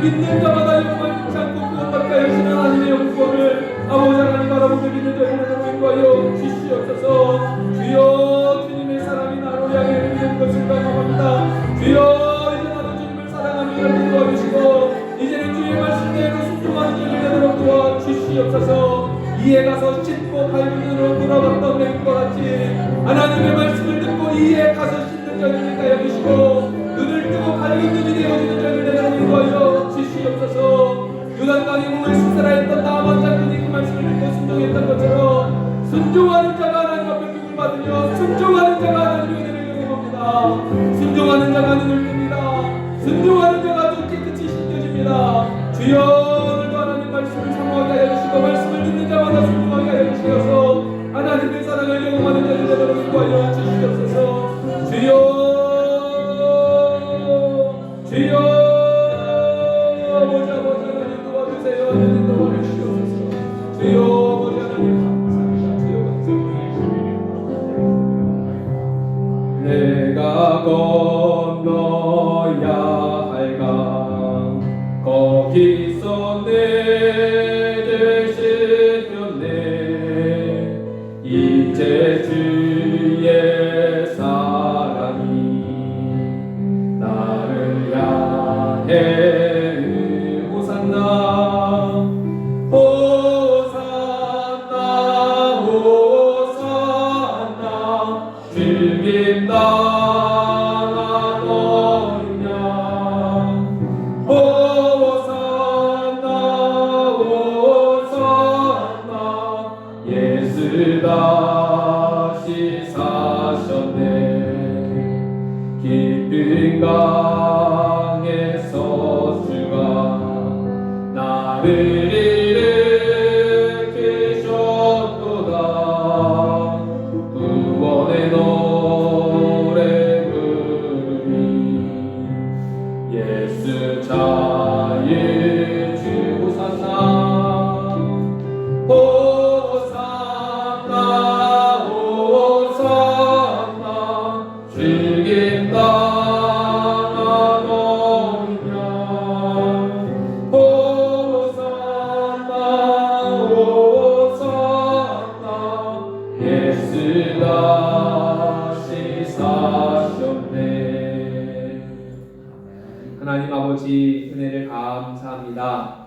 믿는 자마다 영광을 잃지 않고 구원받게 하시는 하나님의 영광을 아버지 하나님 바라보며 믿는 자들에게 인도하여 주시옵소서. 주여, 주님의 사랑이 나로 향해 있는 것을 감사합니다. 주여, 이제 나도 주님을 사랑하며 살게 도와주시고 이제는 주의 말씀대로 순종하는 자를 되도록 도와주시옵소서. 이에 가서 씻고 밝은 눈으로 돌아갔던 맹과 같이 하나님의 말씀을 듣고 이에 가서 씻는 자들이 되어 주시고 눈을 뜨고 밝은 눈이 되어지는 자들 되도록 인도하여 주시옵소서. 요단강에 몸을 씻으라 했던 나만 장군이 그 말씀을 듣고 순종했던 것처럼 순종하는 자가 하나님 앞에 복을 받으며 순종하는 자가 하나님의 은혜를 경험합니다. 순종하는 자가 눈을 뜹니다. 순종하는 자가 또 깨끗이 씻겨집니다. 주여, 오늘도 하나님 말씀을 사모하게 하여 주시고 말씀을 듣는 자마다 순종하게 하여 주시어서 하나님의 사랑을 경험하는 자들 되도록 인도하여 주시옵소서. 주여, 주여, 아버지 하나님 도와주세요. 하나님 도와주시옵소서. 주여, 아버지 하나님 감사합니다. 주여 감사합니다. 내가 건너야 할 강 거기서 내 대신 면내 이제 주의 사랑이 나를 향해 호산나 호산나 호산나 주님 나아오냐 호산나 호산나 예수 다시 사셨네 깊은 강에서 주가 나를 일으키셨도다 구원의 노래 부르니 예수 자유 주 호산나 호산나 호산나 주님 나아오냐 호산나 호산나 예수 다시 사셨네. 하나님 아버지 은혜를 감사합니다.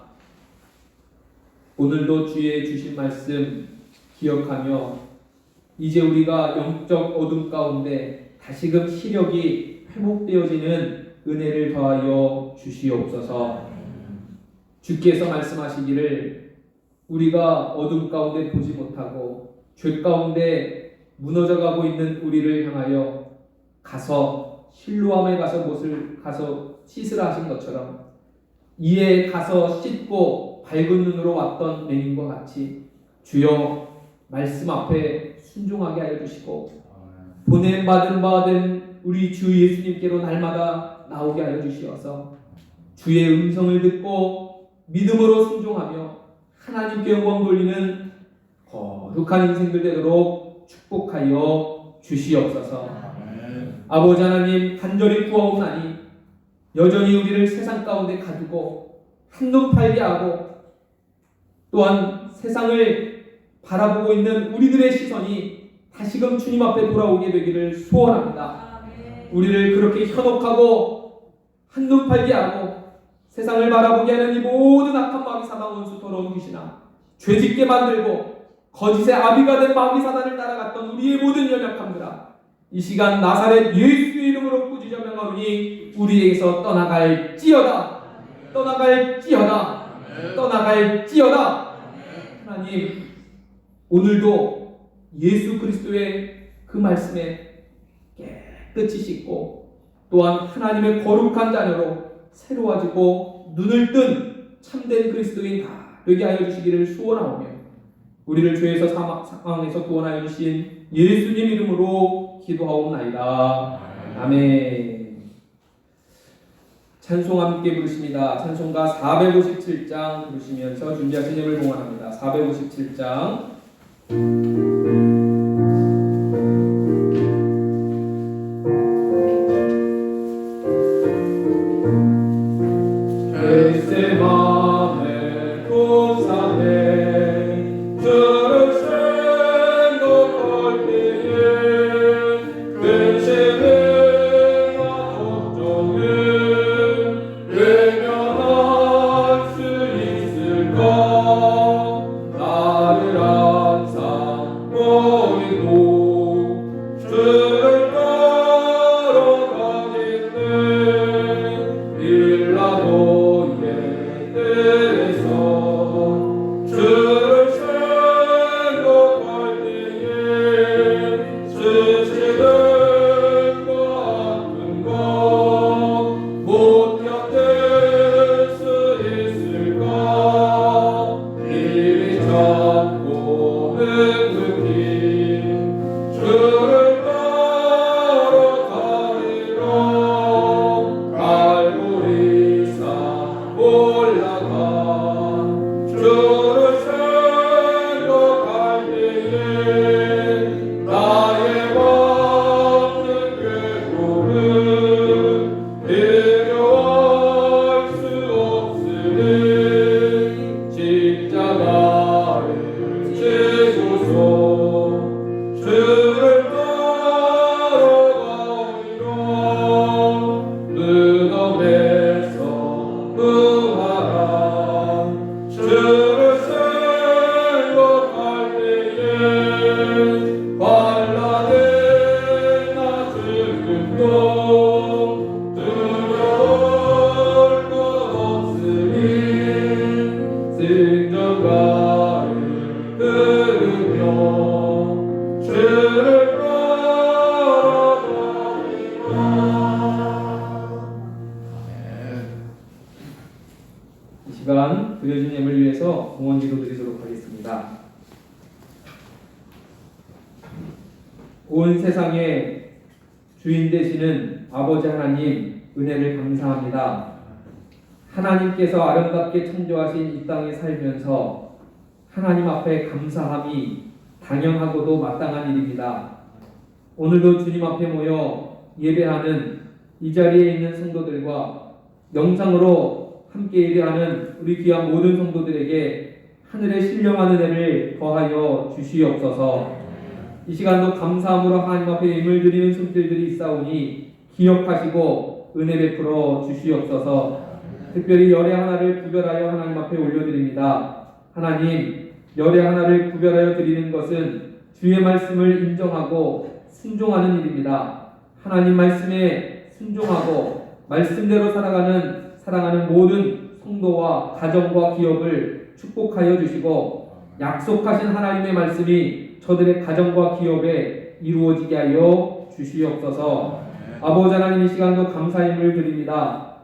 오늘도 주의 주신 말씀 기억하며 이제 우리가 영적 어둠 가운데 다시금 시력이 회복되어지는 은혜를 더하여 주시옵소서. 주께서 말씀하시기를 우리가 어둠 가운데 보지 못하고 죄 가운데 무너져가고 있는 우리를 향하여 가서 실로암에 가서 못을 가서 씻으라 하신 것처럼 이에 가서 씻고 밝은 눈으로 왔던 맹인과 같이 주여 말씀 앞에 순종하게 하여 주시고 보냄받은 바 된 우리 주 예수님께로 날마다 나오게 하여 주시어서 주의 음성을 듣고 믿음으로 순종하며 하나님께 영광 돌리는 거룩한 인생들 되도록 축복하여 주시옵소서. 아버지 하나님 간절히 구하옵나니 여전히 우리를 세상 가운데 가두고 한눈 팔게 하고 또한 세상을 바라보고 있는 우리들의 시선이 다시금 주님 앞에 돌아오게 되기를 소원합니다. 우리를 그렇게 현혹하고 한눈 팔게 하고 세상을 바라보게 하는 이 모든 악한 마귀 사단 원수 더러운 귀신아 죄짓게 만들고 거짓의 아비가 된 마귀 사단을 따라갔던 우리의 모든 연약함들아 이 시간 나사렛 예수의 이름으로 꾸짖어 명하노니 우리에게서 떠나갈지어다 떠나갈지어다 떠나갈지어다. 하나님 오늘도 예수 그리스도의 그 말씀에 깨끗이 씻고 또한 하나님의 거룩한 자녀로 새로워지고 눈을 뜬 참된 그리스도인 다 되게 하여 주시기를 소원하오며 우리를 죄에서 상황에서 구원하여 주신 예수님 이름으로 기도하옵나이다. 아멘. 찬송 함께 부르십니다. 찬송가 457장 부르시면서 준비하신 예물 봉헌합니다. 457장 글쎄 나에도 주를 따라가겠네. 빌라도의 때에서 주를 생각할 때에 수치는 것 아픈 것 못 견딜 수 있을까. 입이 작고 능극히 주를 따라가리라. 갈보리 산 올라가 주를 생각할 때에 나의 받는 괴로움은 비교할 수 없으니 십자가를 지고서 주를 따라가리라. 무덤에서 부활한 주를 생각할 때에 환난의 나 죽음도 두려울 것 없으니 승전가를 들으며 주를 따라가리라. 이 시간 드려진 예물 위해서 공헌 기도 드리도록 하겠습니다. 온 세상의 주인 되시는 아버지 하나님, 은혜를 감사합니다. 하나님께서 아름답게 창조하신 이 땅에 살면서 하나님 앞에 감사함이 당연하고도 마땅한 일입니다. 오늘도 주님 앞에 모여 예배하는 이 자리에 있는 성도들과 영상으로 함께 예배하는 우리 귀한 모든 성도들에게 하늘의 신령한 은혜를 더하여 주시옵소서. 이 시간도 감사함으로 하나님 앞에 예물 드리는 손길들이 있사오니 기억하시고 은혜 베풀어 주시옵소서. 특별히 열애 하나를 구별하여 하나님 앞에 올려드립니다. 하나님, 열애 하나를 구별하여 드리는 것은 주의 말씀을 인정하고 순종하는 일입니다. 하나님 말씀에 순종하고 말씀대로 사랑하는 모든 성도와 가정과 기업을 축복하여 주시고 약속하신 하나님의 말씀이 저들의 가정과 기업에 이루어지게 하여 주시옵소서. 아버지 하나님, 이 시간도 감사임을 드립니다.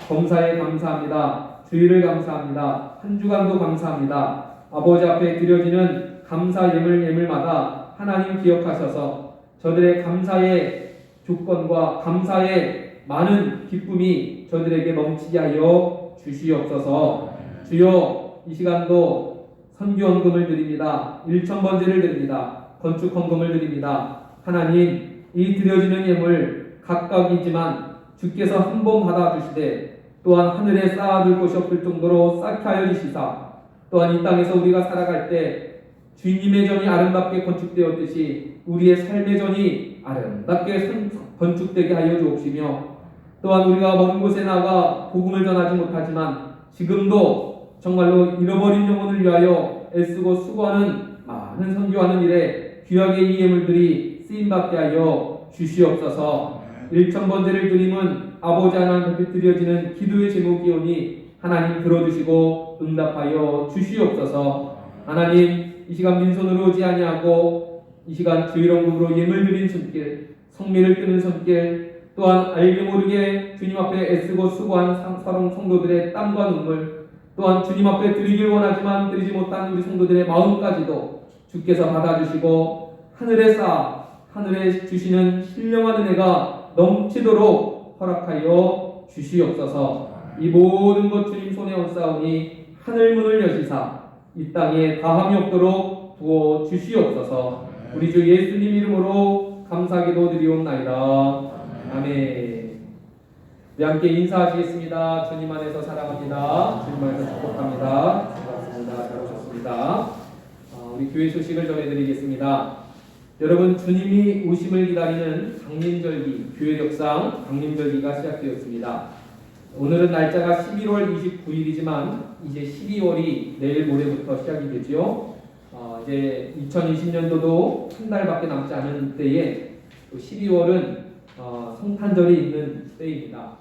검사에 감사합니다. 주의를 감사합니다. 한 주간도 감사합니다. 아버지 앞에 드려지는 감사 예물마다 하나님 기억하셔서 저들의 감사의 조건과 감사의 많은 기쁨이 저들에게 넘치게 하여 주시옵소서. 주여, 이 시간도 선교헌금을 드립니다. 1,000번제를 드립니다. 건축헌금을 드립니다. 하나님, 이 드려지는 예물 각각이지만 주께서 한 번 받아주시되 또한 하늘에 쌓아둘 곳이 없을 정도로 쌓게 하여 주시사, 또한 이 땅에서 우리가 살아갈 때 주님의 전이 아름답게 건축되었듯이 우리의 삶의 전이 아름답게 건축되게 하여 주옵시며, 또한 우리가 먼 곳에 나가 복음을 전하지 못하지만 지금도 정말로 잃어버린 영혼을 위하여 애쓰고 수고하는 많은 선교하는 일에 귀하게 이 예물들이 쓰임받게 하여 주시옵소서. 1,000번제를 드림은 아버지 하나님 앞에 드려지는 기도의 제목이오니 하나님 들어주시고 응답하여 주시옵소서. 하나님, 이 시간 빈손으로 오지 아니하고 이 시간 주일원금으로 예물 드린 손길, 성미를 뜨는 손길, 또한 알게 모르게 주님 앞에 애쓰고 수고한 사랑 성도들의 땀과 눈물, 또한 주님 앞에 드리길 원하지만 드리지 못한 우리 성도들의 마음까지도 주께서 받아주시고 하늘에 주시는 신령한 은혜가 넘치도록 허락하여 주시옵소서. 이 모든 것 주님 손에 얹사오니 하늘문을 여시사 이 땅에 다함이 없도록 부어 주시옵소서. 우리 주 예수님 이름으로 감사기도 드리옵나이다. 아멘. 우리 함께 인사하시겠습니다. 주님 안에서 사랑합니다. 주님 안에서 축복합니다. 반갑습니다. 잘 오셨습니다. 우리 교회 소식을 전해드리겠습니다. 여러분, 주님이 오심을 기다리는 강림절기, 교회력상 강림절기가 시작되었습니다. 오늘은 날짜가 11월 29일이지만 이제 12월이 내일 모레부터 시작이 되죠. 이제 2020년도도 한 달밖에 남지 않은 때에 또 12월은 성탄절이 있는 때입니다.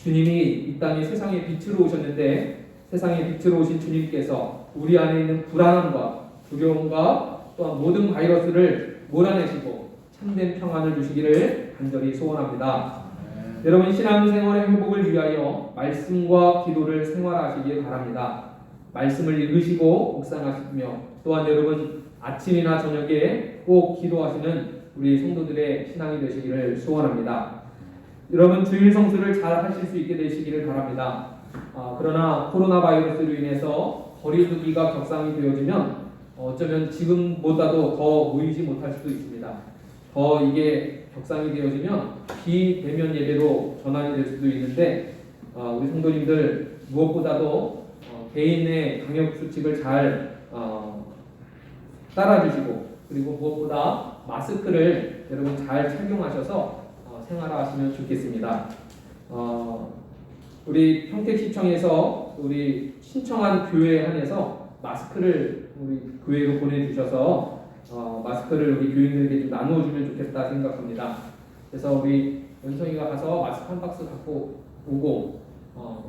주님이 이 땅에 세상에 빛으로 오셨는데 세상에 빛으로 오신 주님께서 우리 안에 있는 불안함과 두려움과 또한 모든 바이러스를 몰아내시고 참된 평안을 주시기를 간절히 소원합니다. 여러분 신앙생활의 회복을 위하여 말씀과 기도를 생활하시길 바랍니다. 말씀을 읽으시고 묵상하시며 또한 여러분 아침이나 저녁에 꼭 기도하시는 우리 성도들의 신앙이 되시기를 소원합니다. 여러분 주일 성수를 잘 하실 수 있게 되시기를 바랍니다. 그러나 코로나 바이러스로 인해서 거리두기가 격상이 되어지면 어쩌면 지금보다도 더 모이지 못할 수도 있습니다. 더 이게 격상이 되어지면 비대면 예배로 전환이 될 수도 있는데 우리 성도님들 무엇보다도 개인의 방역 수칙을 잘 따라주시고 그리고 무엇보다 마스크를 여러분 잘 착용하셔서 생활하시면 좋겠습니다. 우리 평택시청에서 우리 신청한 교회에 한해서 마스크를 우리 교회로 보내주셔서 마스크를 우리 교인들에게 좀 나누어주면 좋겠다 생각합니다. 그래서 우리 연성이가 가서 마스크 한 박스 갖고 오고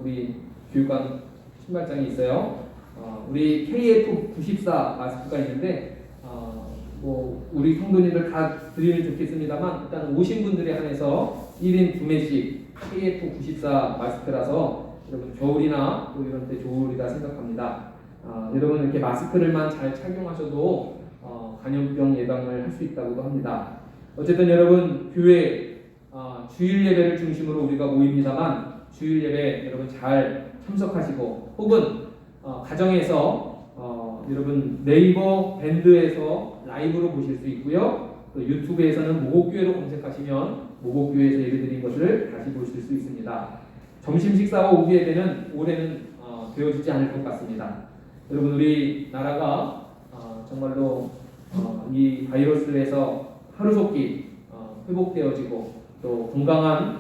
우리 교육관 신발장이 있어요. 우리 KF94 마스크가 있는데 뭐 우리 성도님들 다 드리면 좋겠습니다만 일단 오신 분들에 한해서 1인 2매씩 KF94 마스크라서 여러분 겨울이나 또 이런 때 좋으리라 생각합니다. 여러분 이렇게 마스크를만 잘 착용하셔도 감염병 예방을 할 수 있다고도 합니다. 어쨌든 여러분 교회 주일 예배를 중심으로 우리가 모입니다만 주일 예배 여러분 잘 참석하시고 혹은 가정에서 여러분 네이버 밴드에서 라이브로 보실 수 있고요. 또 유튜브에서는 모곡교회로 검색하시면 모곡교회에서 예배드린 것을 다시 보실 수 있습니다. 점심 식사와 오후 예배는 올해는 되어지지 않을 것 같습니다. 여러분 우리 나라가 정말로 이 바이러스에서 하루속히 회복되어지고 또 건강한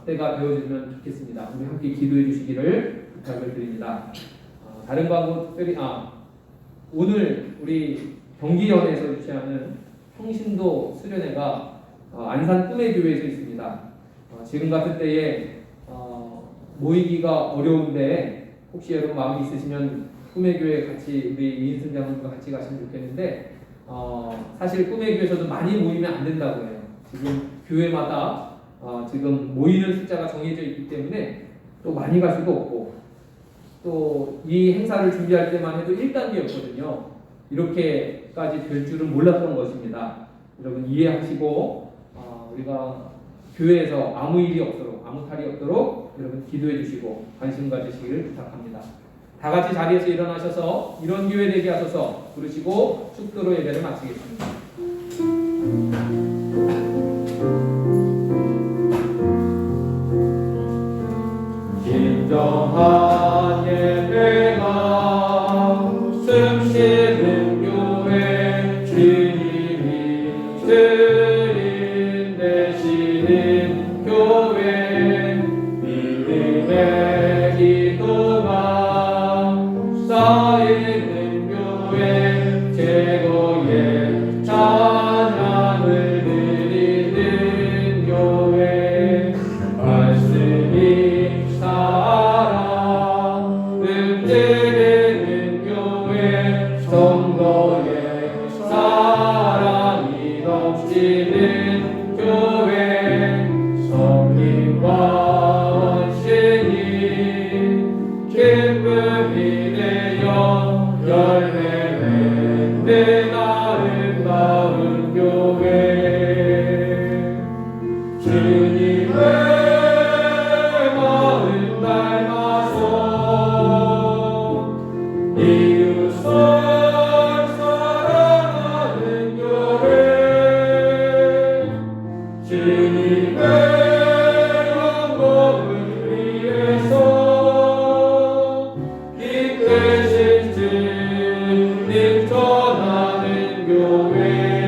때가 되어지면 좋겠습니다. 우리 함께 기도해 주시기를 부탁을 드립니다. 다른 거하고 특별히 오늘 우리 경기연에서 유치하는 평신도 수련회가 안산 꿈의 교회에서 있습니다. 지금 같은 때에 모이기가 어려운데 혹시 여러분 마음이 있으시면 꿈의 교회 같이 우리 이인순 장로님과 같이 가시면 좋겠는데 사실 꿈의 교회에서도 많이 모이면 안 된다고 해요. 지금 교회마다 지금 모이는 숫자가 정해져 있기 때문에 또 많이 갈 수도 없고 또 이 행사를 준비할 때만 해도 1단계였거든요. 이렇게까지 될 줄은 몰랐던 것입니다. 여러분 이해하시고 우리가 교회에서 아무 일이 없도록 아무 탈이 없도록 여러분 기도해 주시고 관심 가지시기를 부탁합니다. 다 같이 자리에서 일어나셔서 이런 교회 되게 하소서 부르시고 축도로 예배를 마치겠습니다. 진정한 예배가 숨쉬는 교회 주님이 주인 되시는 교회 믿음의 기도가 쌓이는 교회 최고의 찬양을 드리는 교회 말씀이 살아 흠뜨는 교회 성도의 사랑이 넘치는 교회 성님과 원신이 기쁨이 되어 열매 맺는 아름다운 교회 주님의 마음 닮아서 이웃을 사랑하는 교회 주님의 영광을 위해서 기쁘신 주님 전하는 교회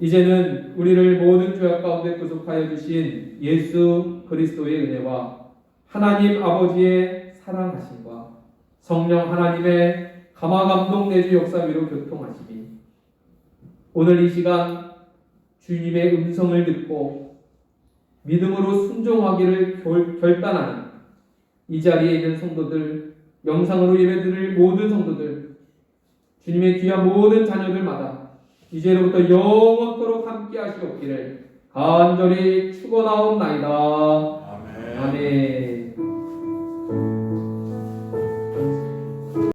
이제는 우리를 모든 죄악 가운데 구속하여 주신 예수 그리스도의 은혜와 하나님 아버지의 사랑하심과 성령 하나님의 감화 감동 내주 역사 위로 교통하심이 오늘 이 시간 주님의 음성을 듣고 믿음으로 순종하기를 결단하는 이 자리에 있는 성도들, 영상으로 예배드릴 모든 성도들, 주님의 귀한 모든 자녀들마다 이제로부터 영원토록 함께 하시옵기를 간절히 축원하옵나이다. 아멘.